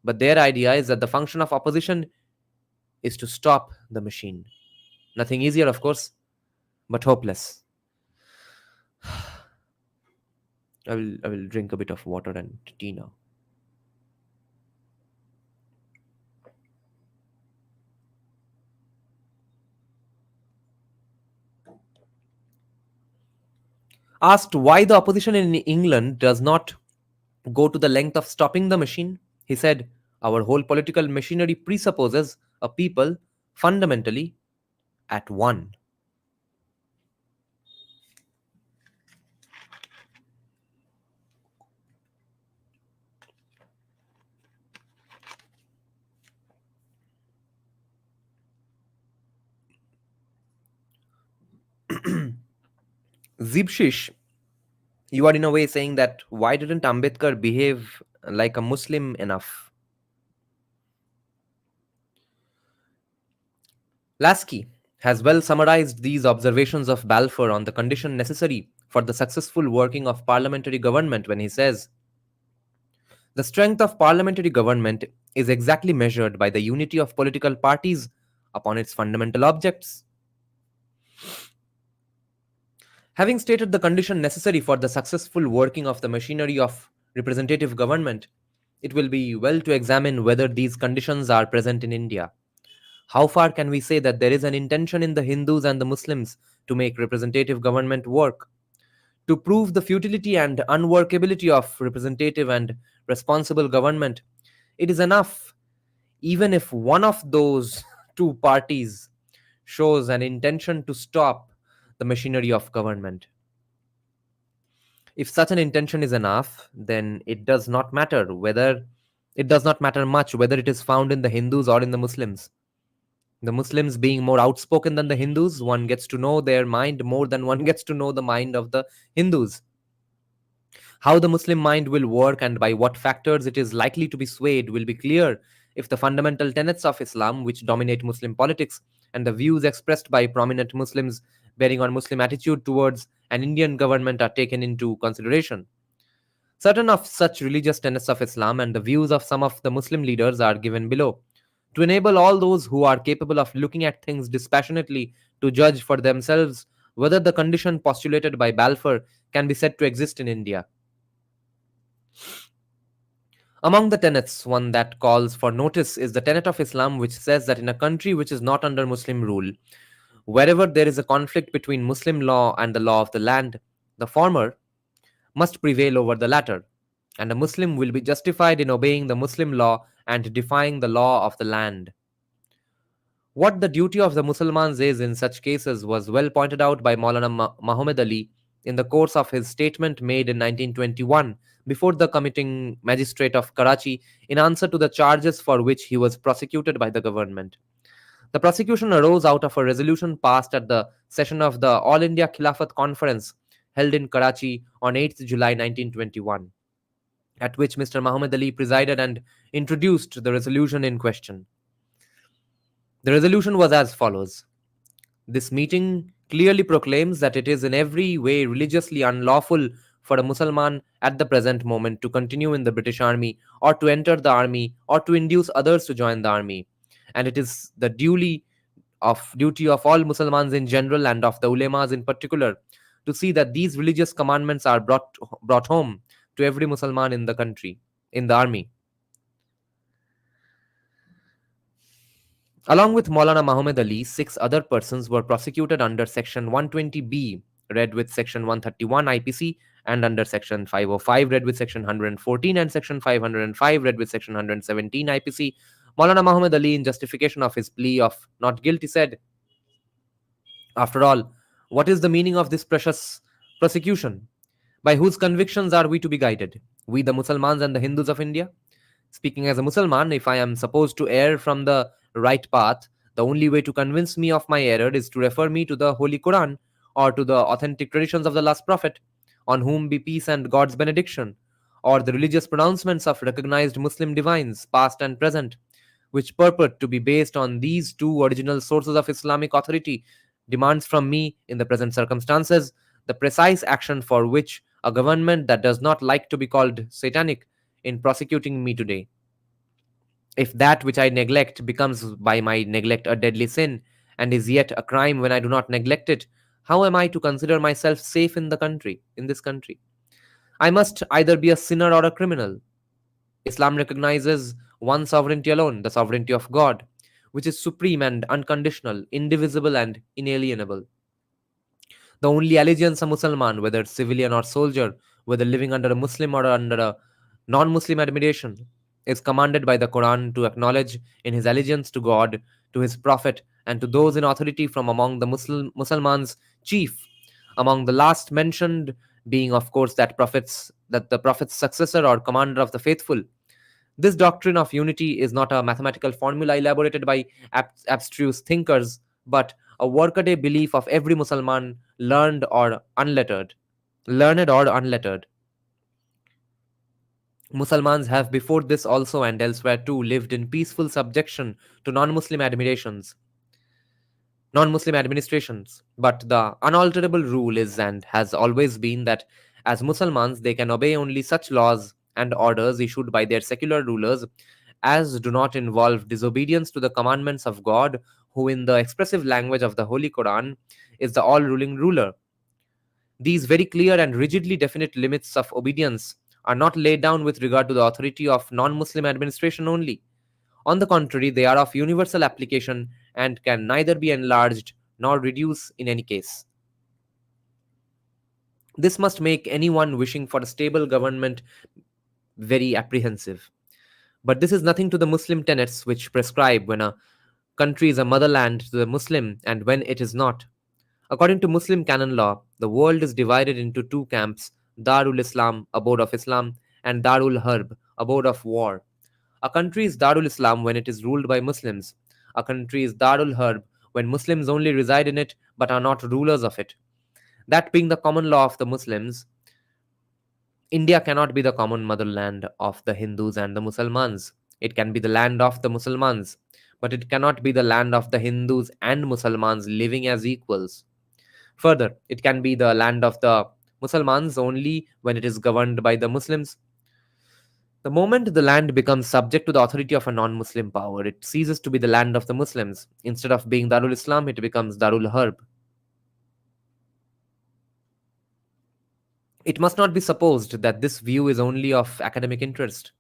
But their idea is that the function of opposition is to stop the machine. Nothing easier, of course, but hopeless. I will drink a bit of water and tea now. Asked why the opposition in England does not go to the length of stopping the machine, he said, "Our whole political machinery presupposes a people fundamentally at one." Zibshish, you are in a way saying that why didn't Ambedkar behave like a Muslim enough? Lasky has well summarized these observations of Balfour on the condition necessary for the successful working of parliamentary government when he says, "The strength of parliamentary government is exactly measured by the unity of political parties upon its fundamental objects." Having stated the condition necessary for the successful working of the machinery of representative government, it will be well to examine whether these conditions are present in India. How far can we say that there is an intention in the Hindus and the Muslims to make representative government work? To prove the futility and unworkability of representative and responsible government, it is enough even if one of those two parties shows an intention to stop the machinery of government. If such an intention is enough, then it does not matter much whether it is found in the Hindus or in the Muslims. The Muslims being more outspoken than the Hindus, one gets to know their mind more than one gets to know the mind of the Hindus. How the Muslim mind will work and by what factors it is likely to be swayed will be clear if the fundamental tenets of Islam, which dominate Muslim politics, and the views expressed by prominent Muslims bearing on Muslim attitude towards an Indian government are taken into consideration. Certain of such religious tenets of Islam and the views of some of the Muslim leaders are given below, to enable all those who are capable of looking at things dispassionately to judge for themselves whether the condition postulated by Balfour can be said to exist in India. Among the tenets, one that calls for notice is the tenet of Islam, which says that in a country which is not under Muslim rule, wherever there is a conflict between Muslim law and the law of the land, the former must prevail over the latter, and a Muslim will be justified in obeying the Muslim law and defying the law of the land. What the duty of the Muslimans is in such cases was well pointed out by Maulana Muhammad Ali in the course of his statement made in 1921 before the committing magistrate of Karachi in answer to the charges for which he was prosecuted by the government. The prosecution arose out of a resolution passed at the session of the All India Khilafat Conference held in Karachi on 8th July 1921, at which Mr. Muhammad Ali presided and introduced the resolution in question. The resolution was as follows: this meeting clearly proclaims that it is in every way religiously unlawful for a Mussulman at the present moment to continue in the British Army or to enter the army or to induce others to join the army. And it is the duty of all Muslimans in general and of the ulemas in particular to see that these religious commandments are brought home to every Musliman in the country, in the army. Along with Maulana Muhammad Ali, 6 other persons were prosecuted under Section 120B, read with Section 131 IPC, and under Section 505, read with Section 114, and Section 505, read with Section 117 IPC. Maulana Muhammad Ali, in justification of his plea of not guilty, said, "After all, what is the meaning of this precious prosecution? By whose convictions are we to be guided? We, the Muslimans and the Hindus of India? Speaking as a Musliman, if I am supposed to err from the right path, the only way to convince me of my error is to refer me to the Holy Quran or to the authentic traditions of the last Prophet, on whom be peace and God's benediction, or the religious pronouncements of recognized Muslim divines, past and present, which purport to be based on these two original sources of Islamic authority, demands from me, in the present circumstances, the precise action for which a government that does not like to be called satanic in prosecuting me today. If that which I neglect becomes by my neglect a deadly sin, and is yet a crime when I do not neglect it, how am I to consider myself safe in this country? I must either be a sinner or a criminal. Islam recognizes one sovereignty alone, the sovereignty of God, which is supreme and unconditional, indivisible and inalienable. The only allegiance a Musliman, whether civilian or soldier, whether living under a Muslim or under a non Muslim administration, is commanded by the Quran to acknowledge in his allegiance to God, to his Prophet, and to those in authority from among the Muslims, chief among the last mentioned being, of course, that the Prophet's successor or commander of the faithful. This doctrine of unity is not a mathematical formula elaborated by abstruse thinkers, but a workaday belief of every Musliman, learned or unlettered. Muslims have before this also and elsewhere too lived in peaceful subjection to non-Muslim administrations. But the unalterable rule is and has always been that as Muslims they can obey only such laws and orders issued by their secular rulers as do not involve disobedience to the commandments of God, who in the expressive language of the Holy Quran is the all-ruling ruler. These very clear and rigidly definite limits of obedience are not laid down with regard to the authority of non-Muslim administration only. On the contrary, they are of universal application and can neither be enlarged nor reduced in any case. This must make anyone wishing for a stable government very apprehensive. But this is nothing to the Muslim tenets which prescribe when a country is a motherland to the Muslim and when it is not. According to Muslim canon law, the world is divided into two camps: Darul Islam, abode of Islam, and Darul Harb, abode of war. A country is Darul Islam when it is ruled by Muslims. A country is Darul Harb when Muslims only reside in it but are not rulers of it. That being the common law of the Muslims, India cannot be the common motherland of the Hindus and the Muslims. It can be the land of the Muslims, but it cannot be the land of the Hindus and Muslims living as equals. Further, it can be the land of the Muslims only when it is governed by the Muslims. The moment the land becomes subject to the authority of a non Muslim power, it ceases to be the land of the Muslims. Instead of being Darul Islam, it becomes Darul Harb. It must not be supposed that this view is only of academic interest,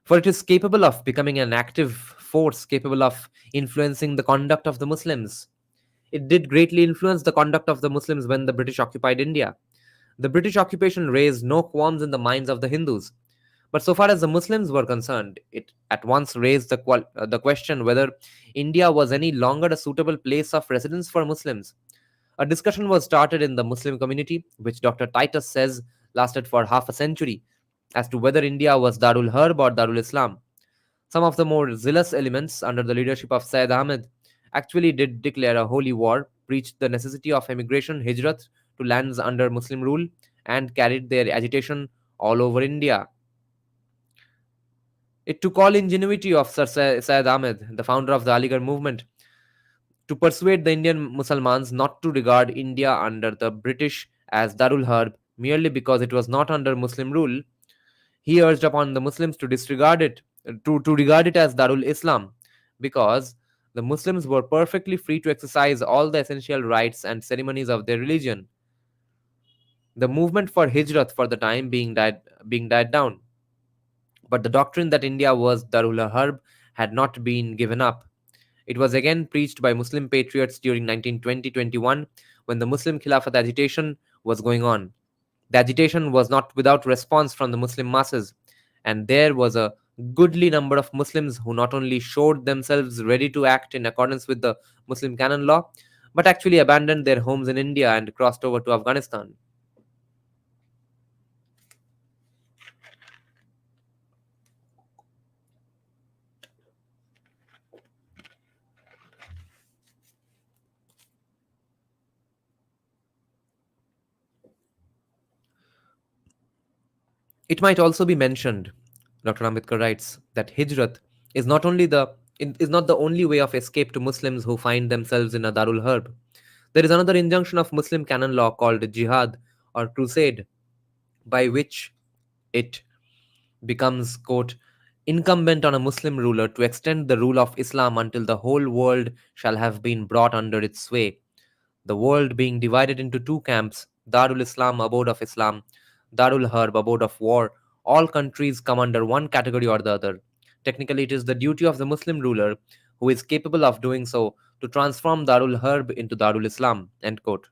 for it is capable of becoming an active force capable of influencing the conduct of the Muslims. It did greatly influence the conduct of the Muslims when the British occupied India. The British occupation raised no qualms in the minds of the Hindus. But so far as the Muslims were concerned, it at once raised the question whether India was any longer a suitable place of residence for Muslims. A discussion was started in the Muslim community, which Dr. Titus says lasted for half a century, as to whether India was Darul Harb or Darul Islam. Some of the more zealous elements, under the leadership of Sayyid Ahmed, actually did declare a holy war, preached the necessity of emigration, hijrat, to lands under Muslim rule, and carried their agitation all over India. It took all ingenuity of Sir Syed Ahmed, the founder of the Aligarh movement, to persuade the Indian Muslims not to regard India under the British as Darul Harb merely because it was not under Muslim rule. He urged upon the Muslims to disregard it, to regard it as Darul Islam, because the Muslims were perfectly free to exercise all the essential rites and ceremonies of their religion. The movement for Hijrat for the time being died down. But the doctrine that India was Darul Harb had not been given up. It was again preached by Muslim patriots during 1920-21 when the Muslim Khilafat agitation was going on. The agitation was not without response from the Muslim masses, and there was a goodly number of Muslims who not only showed themselves ready to act in accordance with the Muslim canon law, but actually abandoned their homes in India and crossed over to Afghanistan. It might also be mentioned, Dr. Ambedkar writes, that hijrat is not only the is not the only way of escape to Muslims who find themselves in a Darul Harb. There is another injunction of Muslim canon law called jihad or crusade, by which it becomes, quote, incumbent on a Muslim ruler to extend the rule of Islam until the whole world shall have been brought under its sway, the world being divided into two camps, Darul Islam, abode of Islam, Darul Harb, abode of war. All countries come under one category or the other. Technically, it is the duty of the Muslim ruler, who is capable of doing so, to transform Darul Harb into Darul Islam. End quote.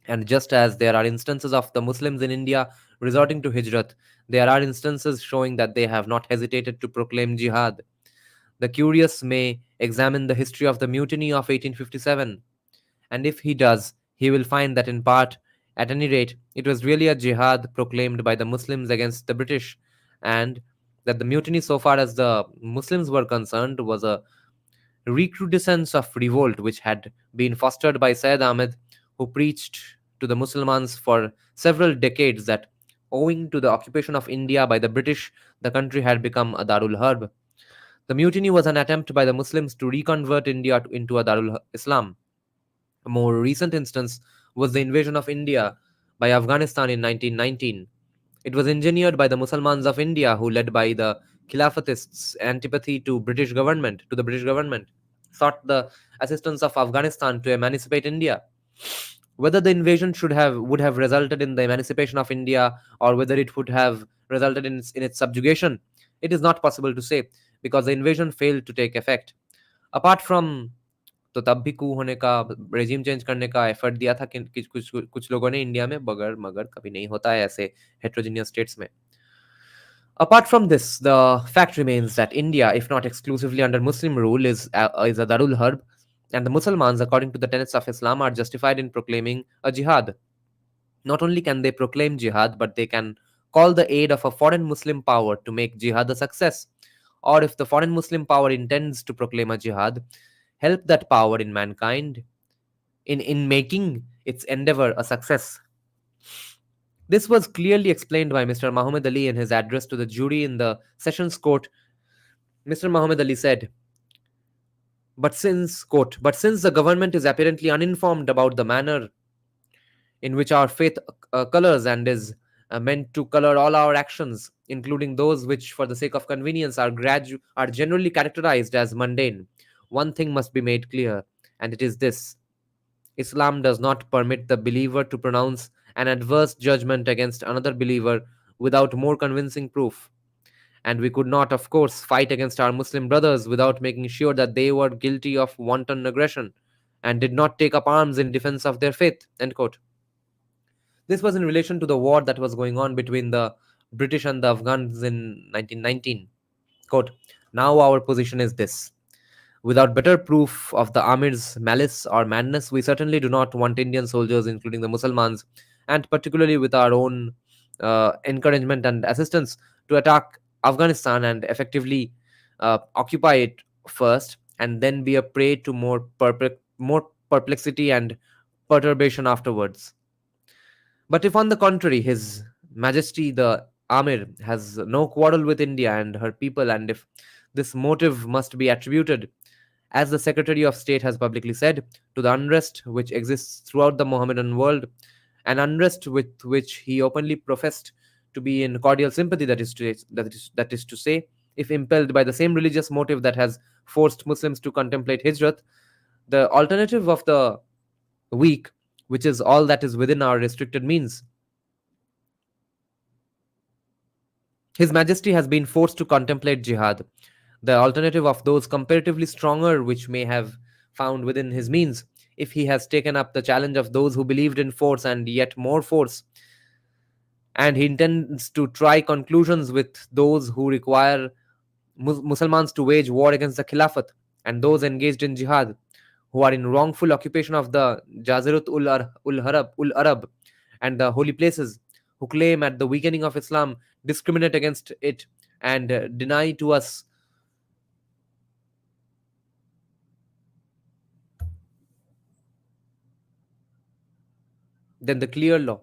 And just as there are instances of the Muslims in India resorting to Hijrat, there are instances showing that they have not hesitated to proclaim jihad. The curious may examine the history of the mutiny of 1857, and if he does, he will find that in part, at any rate, it was really a jihad proclaimed by the Muslims against the British, and that the mutiny, so far as the Muslims were concerned, was a recrudescence of revolt which had been fostered by Sayyid Ahmed, who preached to the Muslims for several decades that owing to the occupation of India by the British, the country had become a Darul Harb. The mutiny was an attempt by the Muslims to reconvert India into a Darul Islam. A more recent instance was the invasion of India by Afghanistan in 1919. It was engineered by the Muslims of India, who, led by the Khilafatists' antipathy to the British government, sought the assistance of Afghanistan to emancipate India. Whether the invasion would have resulted in the emancipation of India, or whether it would have resulted in its subjugation, it is not possible to say, because the invasion failed to take effect. Apart from, तो तब भी कू होने का, regime change करने का effort दिया था कि कुछ कुछ लोगों ने इंडिया में, मगर मगर कभी नहीं होता है ऐसे हेट्रोजीनियस स्टेट्स में. Apart from this, the fact remains that India, if not exclusively under Muslim rule, is a Darul Harb, and the Muslims, according to the tenets of Islam, are justified in proclaiming a jihad. Not only can they proclaim jihad, but they can call the aid of a foreign Muslim power to make jihad a success. Or if the foreign Muslim power intends to proclaim a jihad, help that power in mankind in making its endeavor a success. This was clearly explained by Mr. Muhammad Ali in his address to the jury in the Sessions Court. Mr. Muhammad Ali said, but since the government is apparently uninformed about the manner in which our faith colors and is meant to color all our actions, including those which, for the sake of convenience, are generally characterized as mundane, one thing must be made clear, and it is this: Islam does not permit the believer to pronounce an adverse judgment against another believer without more convincing proof. And we could not, of course, fight against our Muslim brothers without making sure that they were guilty of wanton aggression and did not take up arms in defense of their faith. End quote. This was in relation to the war that was going on between the British and the Afghans in 1919. Quote, now our position is this. Without better proof of the Amir's malice or madness, we certainly do not want Indian soldiers, including the Muslims, and particularly with our own encouragement and assistance, to attack Afghanistan and effectively occupy it first, and then be a prey to more perplexity and perturbation afterwards. But if, on the contrary, His Majesty the Amir has no quarrel with India and her people, and if this motive must be attributed, as the Secretary of State has publicly said, to the unrest which exists throughout the Mohammedan world, an unrest with which he openly professed to be in cordial sympathy, that is to say, if impelled by the same religious motive that has forced Muslims to contemplate Hijrat, the alternative of the weak, which is all that is within our restricted means. His Majesty has been forced to contemplate jihad, the alternative of those comparatively stronger which may have found within his means, if he has taken up the challenge of those who believed in force and yet more force, and he intends to try conclusions with those who require Muslims to wage war against the Khilafat, and those engaged in jihad, who are in wrongful occupation of the ul Arab and the holy places, who claim at the weakening of Islam, discriminate against it, and deny to us then the clear law.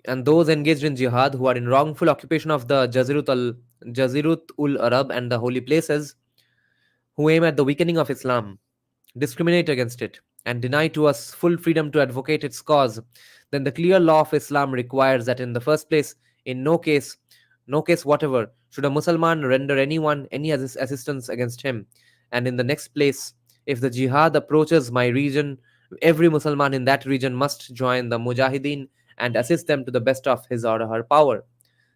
And those engaged in jihad, who are in wrongful occupation of the Jazirut ul Arab and the holy places, who aim at the weakening of Islam, discriminate against it, and deny to us full freedom to advocate its cause, then the clear law of Islam requires that, in the first place, in no case whatever, should a Mussulman render anyone any assistance against him. And in the next place, if the jihad approaches my region, every Mussulman in that region must join the Mujahideen and assist them to the best of his or her power.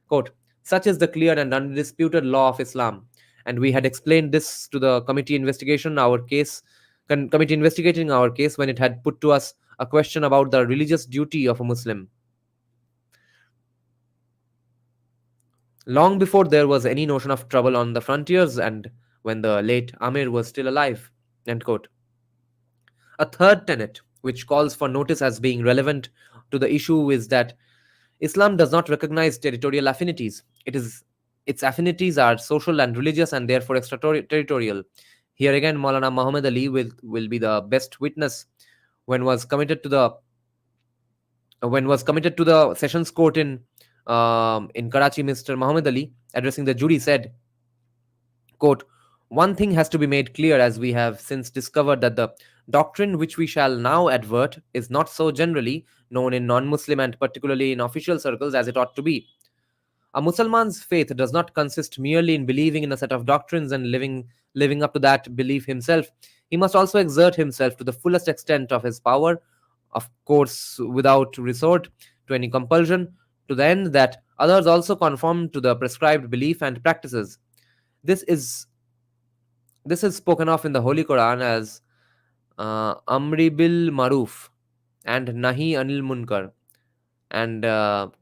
Quote, such is the clear and undisputed law of Islam. And we had explained this to the committee investigating our case, when it had put to us a question about the religious duty of a Muslim, long before there was any notion of trouble on the frontiers, and when the late Amir was still alive. End quote. A third tenet, which calls for notice as being relevant to the issue, is that Islam does not recognize territorial affinities. Its affinities are social and religious, and therefore extraterritorial. Here again, Maulana Muhammad Ali will be the best witness. When was committed to the Sessions Court in Karachi, Mr. Muhammad Ali, addressing the jury, said, quote, one thing has to be made clear, as we have since discovered that the doctrine which we shall now advert is not so generally known in non-Muslim and particularly in official circles as it ought to be. A Mussulman's faith does not consist merely in believing in a set of doctrines and living up to that belief himself. He must also exert himself to the fullest extent of his power, of course without resort to any compulsion, to the end that others also conform to the prescribed belief and practices. This is spoken of in the Holy Quran as Amri bil Maruf and Nahi Anil Munkar, and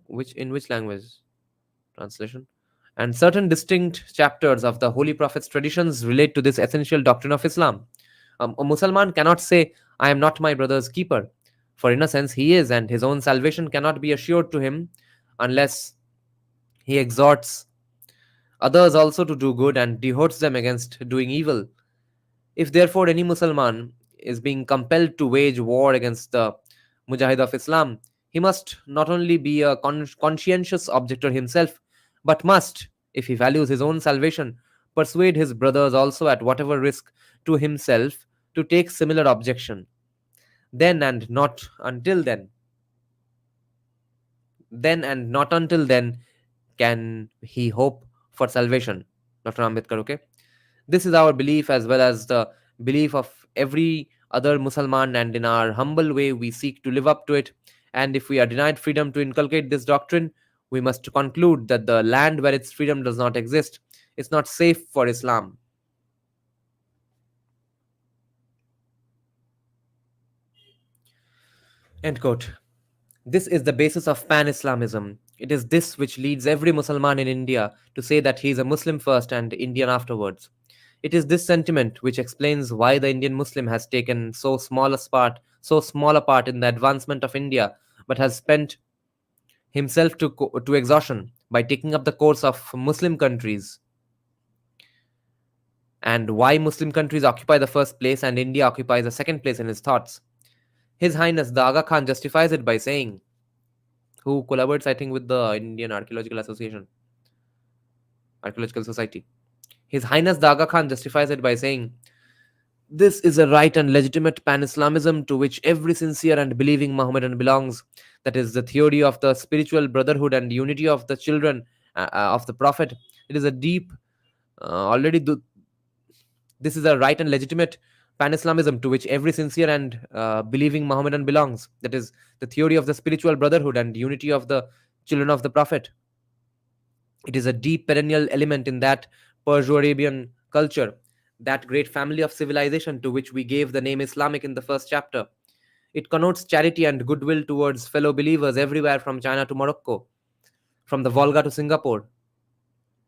which in which language translation? And certain distinct chapters of the Holy Prophet's traditions relate to this essential doctrine of Islam. A Mussulman cannot say, I am not my brother's keeper, for in a sense he is, and his own salvation cannot be assured to him unless he exhorts others also to do good and dehotes them against doing evil. If therefore any Mussulman is being compelled to wage war against the Mujahid of Islam, he must not only be a conscientious objector himself, but must, if he values his own salvation, persuade his brothers also at whatever risk to himself to take similar objection. Then and not until then and not until then can he hope for salvation. Dr. Ambedkar, okay? This is our belief as well as the belief of every other Musalman, and in our humble way, we seek to live up to it. And if we are denied freedom to inculcate this doctrine, we must conclude that the land where its freedom does not exist is not safe for Islam. End quote. This is the basis of pan Islamism. It is this which leads every Musliman in India to say that he is a Muslim first and Indian afterwards. It is this sentiment which explains why the Indian Muslim has taken so small a part in the advancement of India, but has spent himself to exhaustion by taking up the course of Muslim countries, and why Muslim countries occupy the first place and India occupies the second place in his thoughts. His Highness the Aga Khan justifies it by saying, who collaborates, I think, with the Indian Archaeological Society. His Highness the Aga Khan justifies it by saying, this is a right and legitimate pan Islamism to which every sincere and believing Mohammedan belongs. That is the theory of the spiritual brotherhood and unity of the children of the Prophet. It is a deep, already, this is a right and legitimate pan Islamism to which every sincere and believing Mohammedan belongs. That is the theory of the spiritual brotherhood and unity of the children of the Prophet. It is a deep perennial element in that Perso-Arabian culture, that great family of civilization to which we gave the name Islamic in the first chapter. It connotes charity and goodwill towards fellow believers everywhere from China to Morocco, from the Volga to Singapore.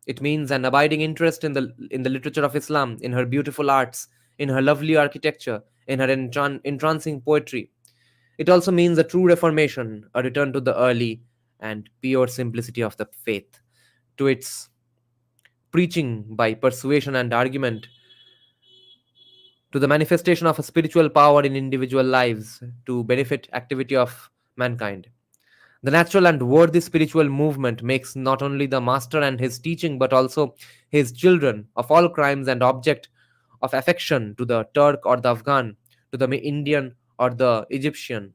It means an abiding interest in the literature of Islam, in her beautiful arts, in her lovely architecture, in her entrancing poetry. It also means a true reformation, a return to the early and pure simplicity of the faith, to its preaching by persuasion and argument, to the manifestation of a spiritual power in individual lives to benefit activity of mankind. The natural and worthy spiritual movement makes not only the master and his teaching but also his children of all crimes and object of affection to the Turk or the Afghan, to the Indian or the Egyptian.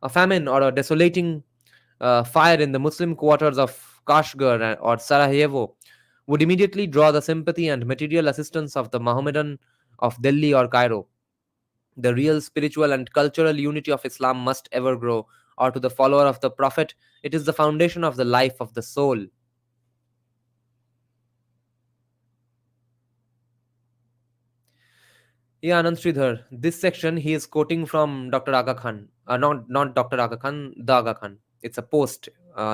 A famine or a desolating fire in the Muslim quarters of Kashgar or Sarajevo would immediately draw the sympathy and material assistance of the Mohammedan of Delhi or Cairo. The real spiritual and cultural unity of Islam must ever grow, or to the follower of the Prophet, it is the foundation of the life of the soul. Yeah, Anand Sridhar, this section he is quoting from Dr. Aga Khan. Not Dr. Aga Khan, the Aga Khan. It's a post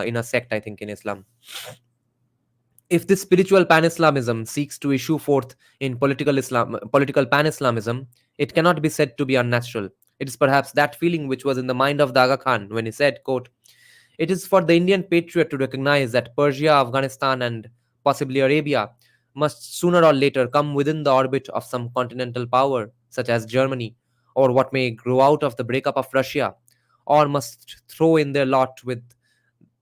in a sect, I think, in Islam. If this spiritual pan-Islamism seeks to issue forth in political pan-Islamism, it cannot be said to be unnatural. It is perhaps that feeling which was in the mind of the Aga Khan when he said, quote, it is for the Indian patriot to recognize that Persia, Afghanistan, and possibly Arabia must sooner or later come within the orbit of some continental power, such as Germany, or what may grow out of the breakup of Russia, or must throw in their lot with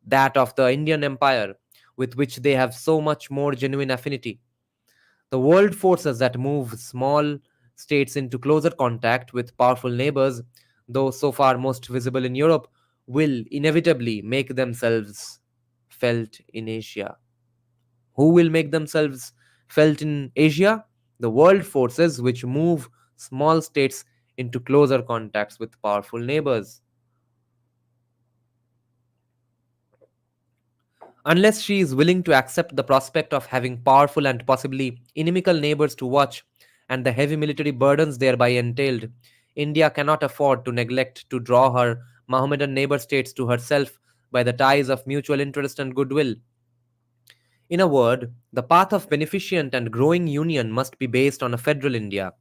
that of the Indian Empire, with which they have so much more genuine affinity. The world forces that move small states into closer contact with powerful neighbors, though so far most visible in Europe, will inevitably make themselves felt in Asia. Who will make themselves felt in Asia? The world forces which move small states into closer contacts with powerful neighbors. Unless she is willing to accept the prospect of having powerful and possibly inimical neighbors to watch and the heavy military burdens thereby entailed, India cannot afford to neglect to draw her Mohammedan neighbor states to herself by the ties of mutual interest and goodwill. In a word, the path of beneficent and growing union must be based on a federal India,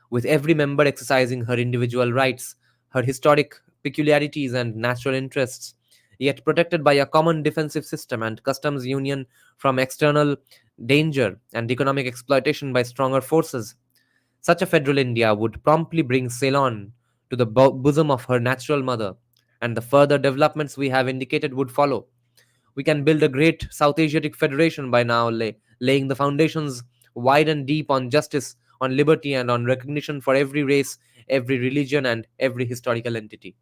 with every member exercising her individual rights, her historic peculiarities and natural interests, yet protected by a common defensive system and customs union from external danger and economic exploitation by stronger forces. Such a federal India would promptly bring Ceylon to the bosom of her natural mother, and the further developments we have indicated would follow. We can build a great South Asiatic federation by now, laying the foundations wide and deep on justice, on liberty, and on recognition for every race, every religion, and every historical entity.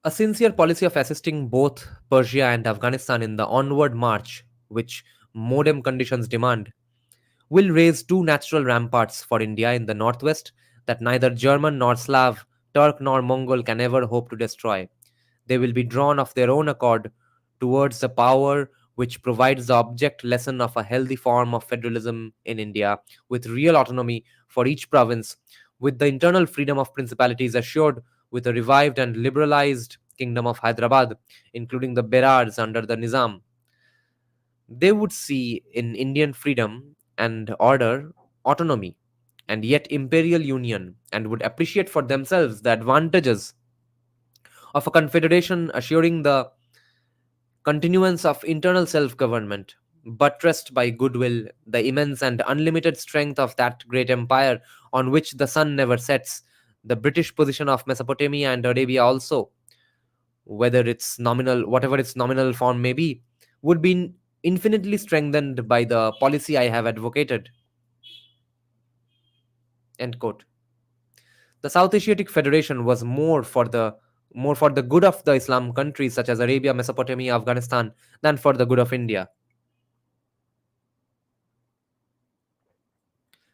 A sincere policy of assisting both Persia and Afghanistan in the onward march, which modem conditions demand, will raise two natural ramparts for India in the northwest that neither German nor Slav, Turk nor Mongol can ever hope to destroy. They will be drawn of their own accord towards the power which provides the object lesson of a healthy form of federalism in India, with real autonomy for each province, with the internal freedom of principalities assured, with a revived and liberalized kingdom of Hyderabad, including the Berars under the Nizam. They would see in Indian freedom and order autonomy and yet imperial union, and would appreciate for themselves the advantages of a confederation assuring the continuance of internal self government, buttressed by goodwill, the immense and unlimited strength of that great empire on which the sun never sets, the British position of Mesopotamia and Arabia also, whatever its nominal form may be, would be infinitely strengthened by the policy I have advocated. End quote. The South Asiatic Federation was more for the good of the Islam countries such as Arabia, Mesopotamia, Afghanistan than for the good of India.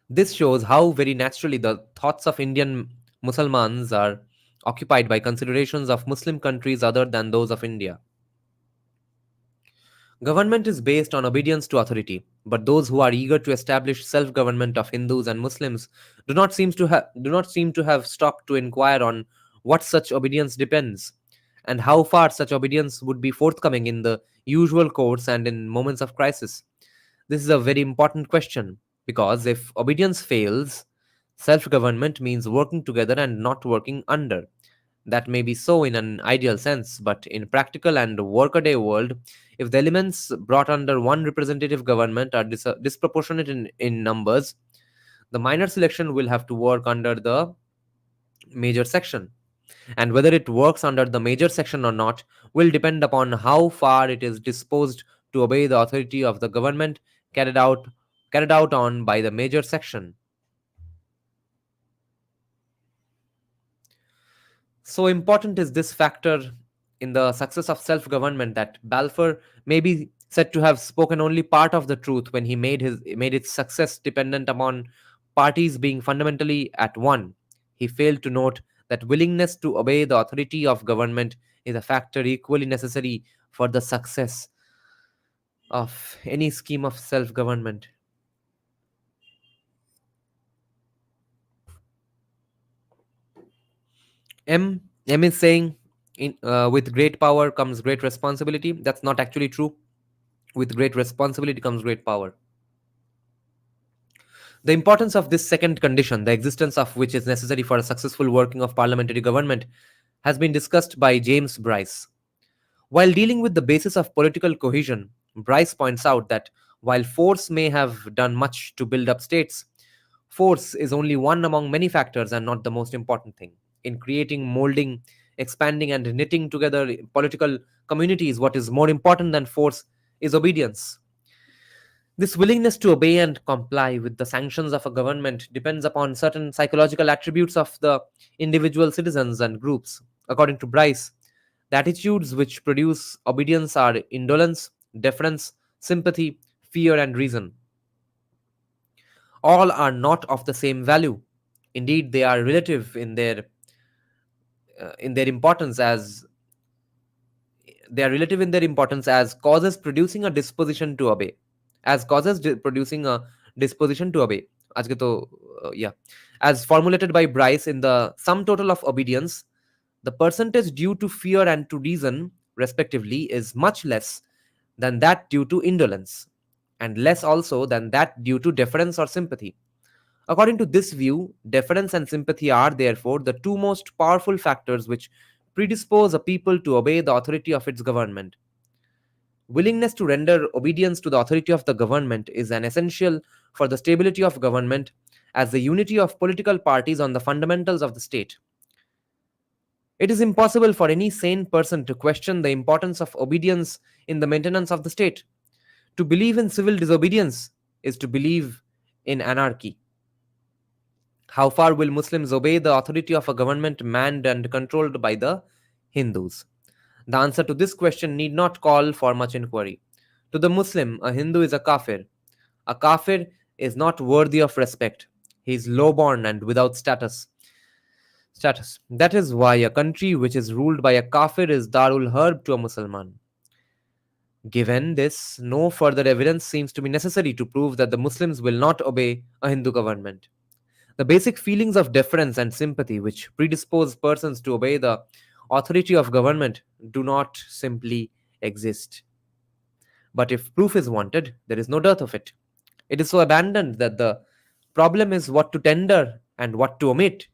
This shows how very naturally the thoughts of Indian Muslims are occupied by considerations of Muslim countries other than those of India. Government is based on obedience to authority, but those who are eager to establish self-government of Hindus and Muslims do not seem to have stopped to inquire on what such obedience depends, and how far such obedience would be forthcoming in the usual course and in moments of crisis. This is a very important question, because if obedience fails, self-government means working together and not working under. That may be so in an ideal sense, but in practical and workaday world, if the elements brought under one representative government are disproportionate in numbers, the minor selection will have to work under the major section. And whether it works under the major section or not will depend upon how far it is disposed to obey the authority of the government carried out carried out on by the major section. So important is this factor in the success of self government that Balfour may be said to have spoken only part of the truth when he made its success dependent upon parties being fundamentally at one. He failed to note that willingness to obey the authority of government is a factor equally necessary for the success of any scheme of self government. M is saying, with great power comes great responsibility. That's not actually true. With great responsibility comes great power. The importance of this second condition, the existence of which is necessary for a successful working of parliamentary government, has been discussed by James Bryce. While dealing with the basis of political cohesion, Bryce points out that while force may have done much to build up states, force is only one among many factors and not the most important thing. In creating, molding, expanding, and knitting together political communities, what is more important than force is obedience. This willingness to obey and comply with the sanctions of a government depends upon certain psychological attributes of the individual citizens and groups. According to Bryce, the attitudes which produce obedience are indolence, deference, sympathy, fear, and reason. All are not of the same value. Indeed, they are relative in their importance as causes producing a disposition to obey. Producing a disposition to obey. আজকে তো, yeah. As formulated by Bryce in the sum total of obedience, the percentage due to fear and to reason, respectively, is much less than that due to indolence, and less also than that due to deference or sympathy. According to this view, deference and sympathy are therefore the two most powerful factors which predispose a people to obey the authority of its government. Willingness to render obedience to the authority of the government is an essential for the stability of government as the unity of political parties on the fundamentals of the state. It is impossible for any sane person to question the importance of obedience in the maintenance of the state. To believe in civil disobedience is to believe in anarchy. How far will Muslims obey the authority of a government manned and controlled by the Hindus? The answer to this question need not call for much inquiry. To the Muslim, a Hindu is a kafir. A kafir is not worthy of respect. He is lowborn and without status. That is why a country which is ruled by a kafir is Darul Harb to a Musliman. Given this, no further evidence seems to be necessary to prove that the Muslims will not obey a Hindu government. The basic feelings of deference and sympathy which predispose persons to obey the authority of government do not simply exist. But if proof is wanted, there is no dearth of it. It is so abandoned that the problem is what to tender and what to omit.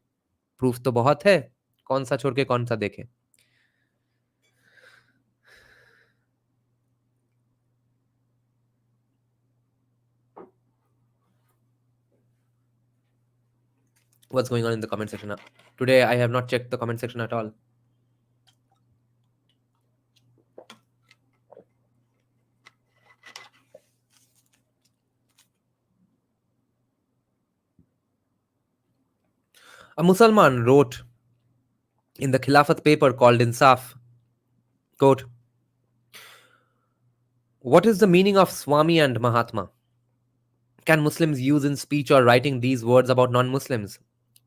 Proof तो बहुत है, कौन सा छोड़ के कौन सा देखे. What's going on in the comment section? Today I have not checked the comment section at all. A Musalman wrote in the Khilafat paper called Insaf, quote, "What is the meaning of Swami and Mahatma? Can Muslims use in speech or writing these words about non-Muslims?"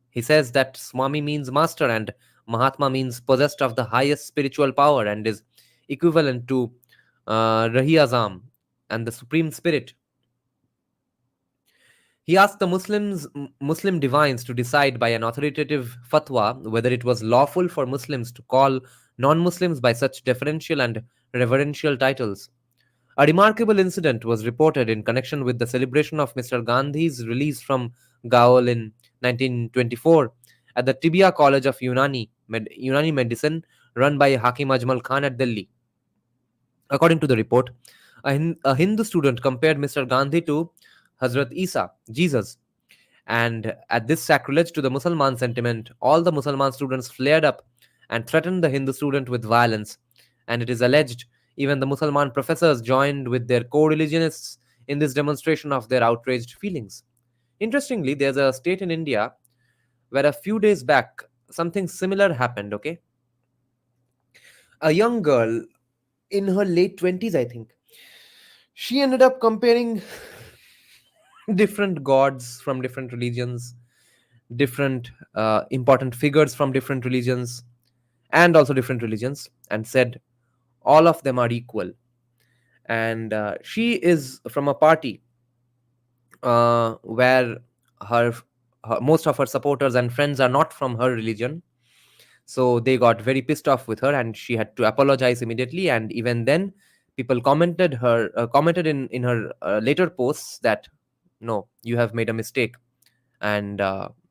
He says that Swami means master and Mahatma means possessed of the highest spiritual power and is equivalent to Rahi Azam and the Supreme Spirit. He asked the Muslim divines to decide by an authoritative fatwa whether it was lawful for Muslims to call non-Muslims by such deferential and reverential titles. A remarkable incident was reported in connection with the celebration of Mr. Gandhi's release from Gaol in 1924 at the Tibia College of Unani Medicine run by Hakim Ajmal Khan at Delhi. According to the report, a Hindu student compared Mr. Gandhi to Hazrat Isa, Jesus. And at this sacrilege to the Musalman sentiment, all the Musalman students flared up and threatened the Hindu student with violence. And it is alleged even the Musalman professors joined with their co-religionists in this demonstration of their outraged feelings. Interestingly, there's a state in India where a few days back something similar happened, okay? A young girl in her late 20s, I think, she ended up comparing different gods from different religions, different important figures from different religions, and also different religions, and said all of them are equal. And she is from a party where her most of her supporters and friends are not from her religion. So they got very pissed off with her, and she had to apologize immediately. And even then, people commented in her later posts that no, you have made a mistake, and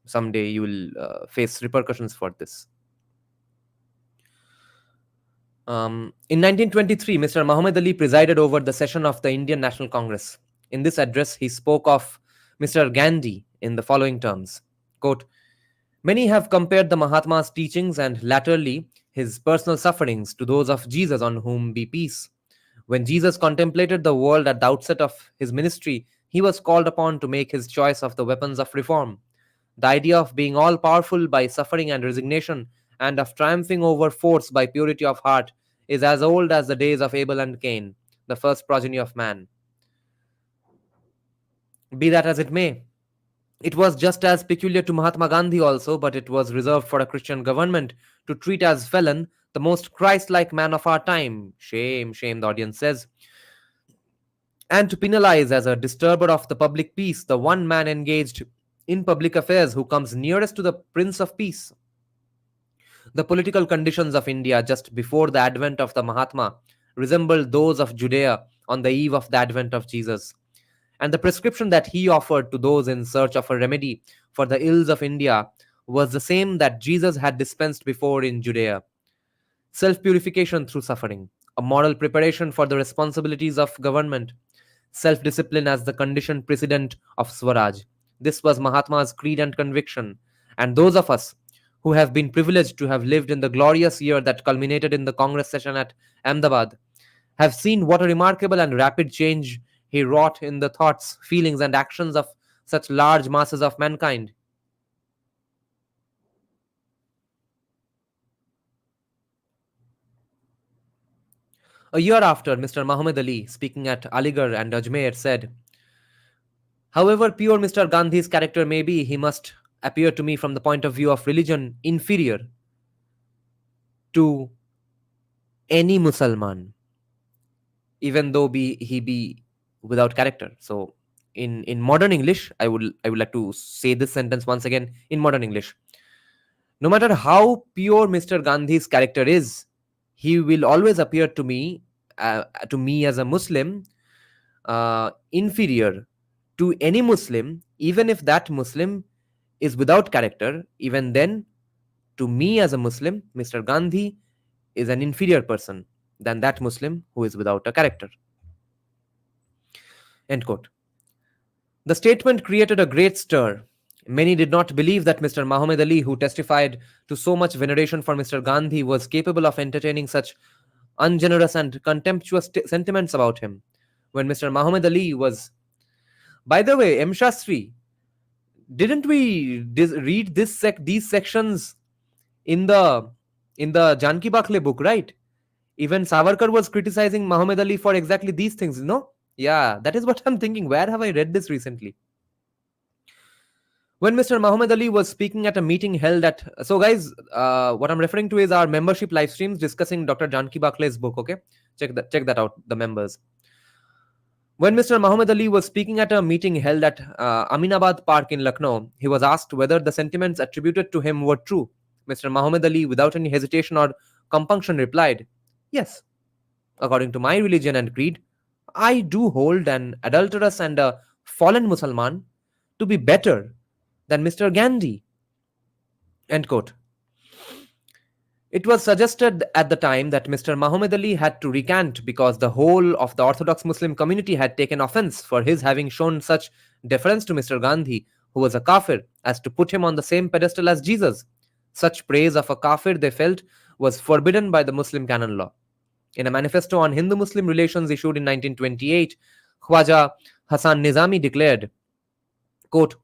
someday you will face repercussions for this. In 1923, Mr. Muhammad Ali presided over the session of the Indian National Congress. In this address, he spoke of Mr. Gandhi in the following terms, quote, "Many have compared the Mahatma's teachings and latterly his personal sufferings to those of Jesus, on whom be peace. When Jesus contemplated the world at the outset of his ministry, he was called upon to make his choice of the weapons of reform. The idea of being all powerful by suffering and resignation, and of triumphing over force by purity of heart, is as old as the days of Abel and Cain, the first progeny of man. Be that as it may, it was just as peculiar to Mahatma Gandhi also, but it was reserved for a Christian government to treat as felon the most Christ-like man of our time." Shame, shame, the audience says. "And to penalize as a disturber of the public peace the one man engaged in public affairs who comes nearest to the Prince of Peace. The political conditions of India just before the advent of the Mahatma resembled those of Judea on the eve of the advent of Jesus. And the prescription that he offered to those in search of a remedy for the ills of India was the same that Jesus had dispensed before in Judea. Self-purification through suffering, a moral preparation for the responsibilities of government, self-discipline as the condition precedent of Swaraj, This was Mahatma's creed and conviction. And those of us who have been privileged to have lived in the glorious year that culminated in the Congress session at Ahmedabad have seen what a remarkable and rapid change he wrought in the thoughts, feelings, and actions of such large masses of mankind. A year after, Mr. Muhammad Ali, speaking at Aligarh and Ajmer, said, "However pure Mr. Gandhi's character may be, he must appear to me from the point of view of religion inferior to any Musalman, even though he be without character." So, in modern English, I would like to say this sentence once again in modern English. No matter how pure Mr. Gandhi's character is, he will always appear to me as a Muslim, inferior to any Muslim, even if that Muslim is without character. Even then, to me as a Muslim, Mr. Gandhi is an inferior person than that Muslim who is without a character. End quote. The statement created a great stir. Many did not believe that Mr. Muhammad Ali, who testified to so much veneration for Mr. Gandhi, was capable of entertaining such ungenerous and contemptuous sentiments about him. When Mr. Muhammad Ali was, by the way, M. Shastri, didn't we read these sections in the Janki Bakle book, right? Even Savarkar was criticizing Muhammad Ali for exactly these things, no? Yeah, that is what I'm thinking. Where have I read this recently? When Mr. Muhammad Ali was speaking at a meeting held at, so guys, what I'm referring to is our membership live streams discussing Dr. Janki Bakle's book. Okay, check that out, the members. When Mr. Muhammad Ali was speaking at a meeting held at Aminabad Park in Lucknow, he was asked whether the sentiments attributed to him were true. Mr. Muhammad Ali, without any hesitation or compunction, replied, "Yes, according to my religion and creed, I do hold an adulterous and a fallen Mussalman to be better than Mr. Gandhi." End quote. It was suggested at the time that Mr. Muhammad Ali had to recant because the whole of the Orthodox Muslim community had taken offense for his having shown such deference to Mr. Gandhi, who was a kafir, as to put him on the same pedestal as Jesus. Such praise of a kafir, they felt, was forbidden by the Muslim canon law. In a manifesto on Hindu-Muslim relations issued in 1928, Khwaja Hassan Nizami declared, quote,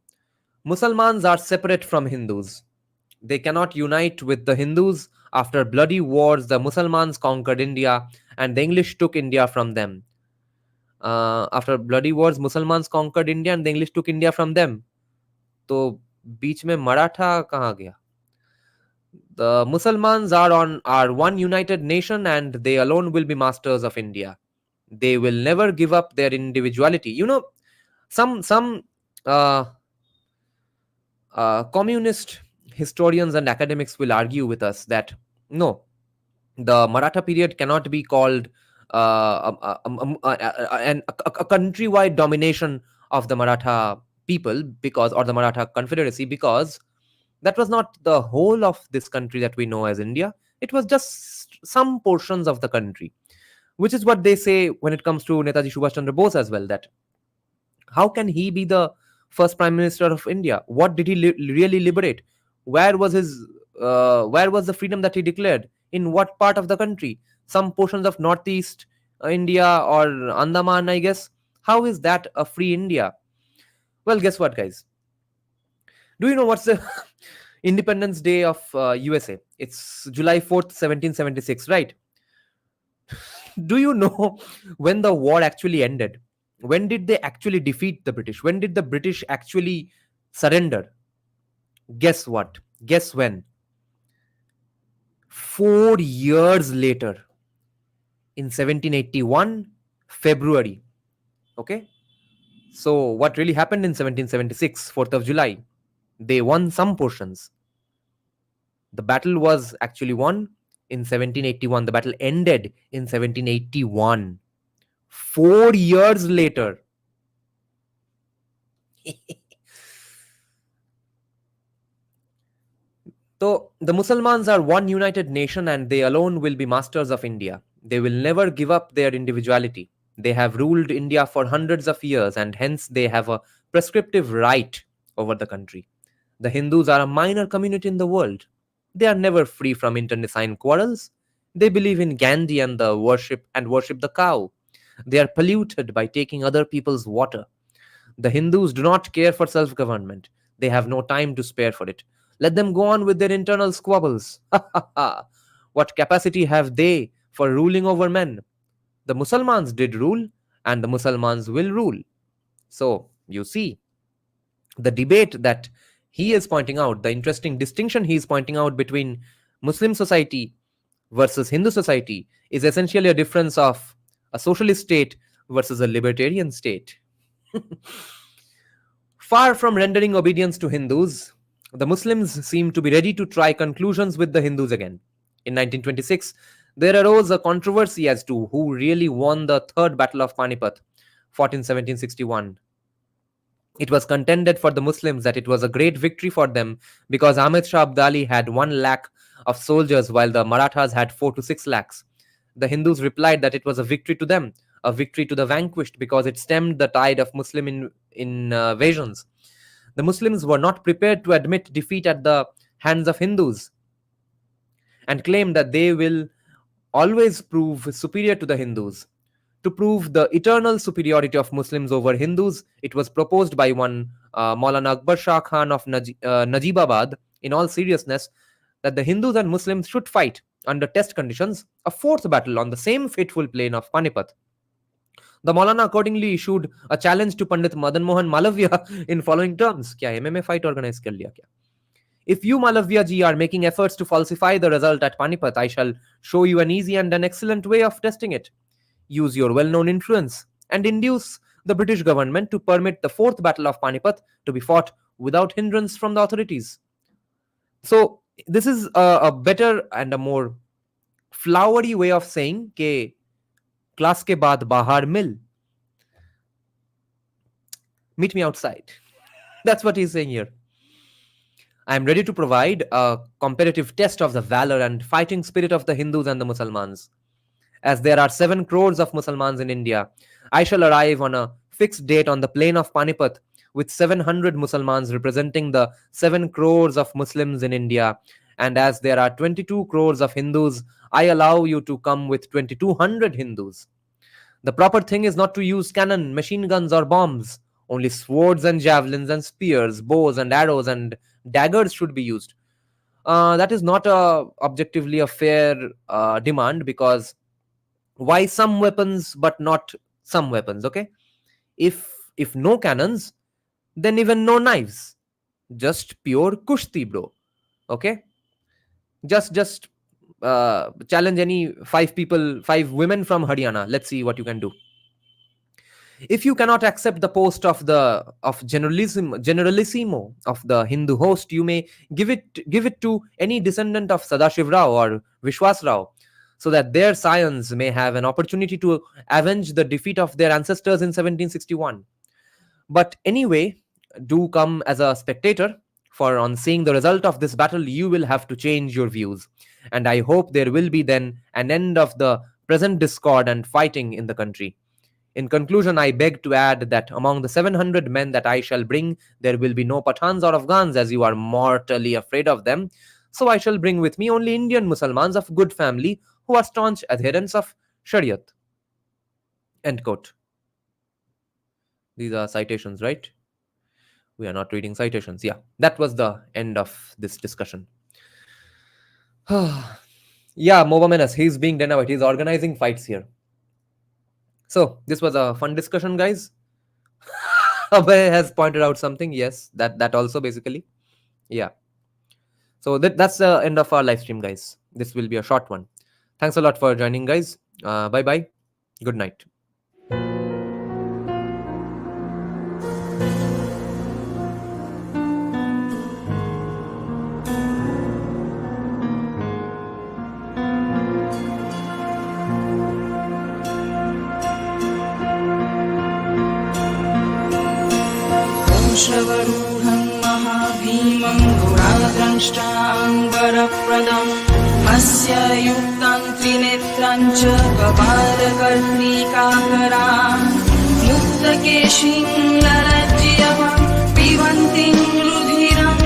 "Musalmans are separate from Hindus. They cannot unite with the Hindus. After bloody wars, the Musalmans conquered India and the English took India from them." After bloody wars, Musalmans conquered India and the English took India from them. तो बीच में मराठा कहाँ गया? The Musalmans are one united nation and they alone will be masters of India. They will never give up their individuality. You know, some uh, communist historians and academics will argue with us that no, the Maratha period cannot be called a countrywide domination of the Maratha people because, or the Maratha confederacy, because that was not the whole of this country that we know as India. It was just some portions of the country, which is what they say when it comes to Netaji Subhash Chandra Bose as well, that how can he be the first prime minister of India? What did he really liberate? Where was the freedom that he declared? In what part of the country? Some portions of northeast India or Andaman, I guess. How is that a free India? Well, guess what, guys? Do you know what's the Independence Day of USA? It's July 4th, 1776, right? Do you know when the war actually ended? When did they actually defeat the British? When did the British actually surrender? Guess what? Guess when? 4 years later, in 1781, February. Okay? So, what really happened in 1776, 4th of July? They won some portions. The battle was actually won in 1781. The battle ended in 1781. 4 years later. So, the Musalmans are one united nation and they alone will be masters of India. They will never give up their individuality. They have ruled India for hundreds of years and hence they have a prescriptive right over the country. The Hindus are a minor community in the world. They are never free from internecine quarrels. They believe in Gandhi and the worship the cow. They are polluted by taking other people's water. The Hindus do not care for self-government. They have no time to spare for it. Let them go on with their internal squabbles. What capacity have they for ruling over men? The Musalmans did rule, and the Musalmans will rule. So, you see, the debate that he is pointing out, the interesting distinction he is pointing out between Muslim society versus Hindu society is essentially a difference of a socialist state versus a libertarian state. Far from rendering obedience to Hindus, the Muslims seem to be ready to try conclusions with the Hindus again. In 1926, there arose a controversy as to who really won the Third Battle of Panipat, fought in 1761. It was contended for the Muslims that it was a great victory for them because Ahmed Shah Abdali had 1 lakh of soldiers while the Marathas had 4 to 6 lakhs. The Hindus replied that it was a victory to them, a victory to the vanquished because it stemmed the tide of Muslim invasions. The Muslims were not prepared to admit defeat at the hands of Hindus and claimed that they will always prove superior to the Hindus. To prove the eternal superiority of Muslims over Hindus, it was proposed by one Maulana Akbar Shah Khan of Najibabad, in all seriousness, that the Hindus and Muslims should fight under test conditions a fourth battle on the same fateful plain of Panipat. The Maulana accordingly issued a challenge to Pandit Madan Mohan Malavya in following terms. Kya MMA fight organize kar liya kya? If you, Malavya ji, are making efforts to falsify the result at Panipat, I shall show you an easy and an excellent way of testing it. Use your well-known influence and induce the British government to permit the fourth battle of Panipat to be fought without hindrance from the authorities. So this is a better and a more flowery way of saying ke class ke baad bahar mil. Meet me outside. That's what he's saying here. I am ready to provide a comparative test of the valor and fighting spirit of the Hindus and the Musalmans. As there are 7 crores of Musalmans in India, I shall arrive on a fixed date on the plain of Panipat with 700 Musalmans representing the 7 crores of Muslims in India. And as there are 22 crores of Hindus, I allow you to come with 2200 Hindus. The proper thing is not to use cannon, machine guns or bombs. Only swords and javelins and spears, bows and arrows and daggers should be used. That is not objectively a fair demand, because why some weapons but not some weapons? Okay, if no cannons, then even no knives, just pure kushti, bro. Okay, just challenge any 5 women from Haryana. Let's see what you can do. If you cannot accept the post of generalissimo of the Hindu host, you may give it to any descendant of Sadashiv Rao or Vishwas Rao, so that their scions may have an opportunity to avenge the defeat of their ancestors in 1761. But anyway, do come as a spectator, for on seeing the result of this battle, you will have to change your views. And I hope there will be then an end of the present discord and fighting in the country. In conclusion, I beg to add that among the 700 men that I shall bring, there will be no Pathans or Afghans, as you are mortally afraid of them. So I shall bring with me only Indian Musalmans of good family who are staunch adherents of Shariat. End quote. These are citations, right? We are not reading citations. Yeah, that was the end of this discussion. Yeah, Moba he's being denied. He's organizing fights here. So this was a fun discussion, guys. Abhay has pointed out something. Yes, that also basically. Yeah. So that's the end of our live stream, guys. This will be a short one. Thanks a lot for joining, guys. Bye-bye. Good night. श्रवरूढं महाभीमं गुणाद्रष्टाम्बरप्रदम् अस्य युक्तं त्रिनेत्रं च कपालकर्णिकाकरान् मुक्तकेशीं नरज्यवं पिबन्ति शक्तिं रुधिरं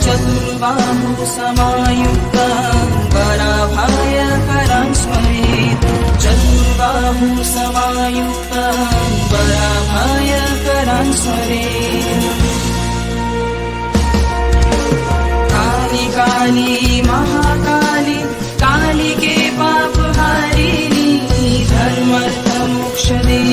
चतुर्बाहु समायुक्तं वराभयकरं स्मरेत् चतुर्बाहु समायुक्तं वराभयकरं स्मरेत् काली काली महाकाली कालिके पापहारिणी धर्मार्थ मोक्षदे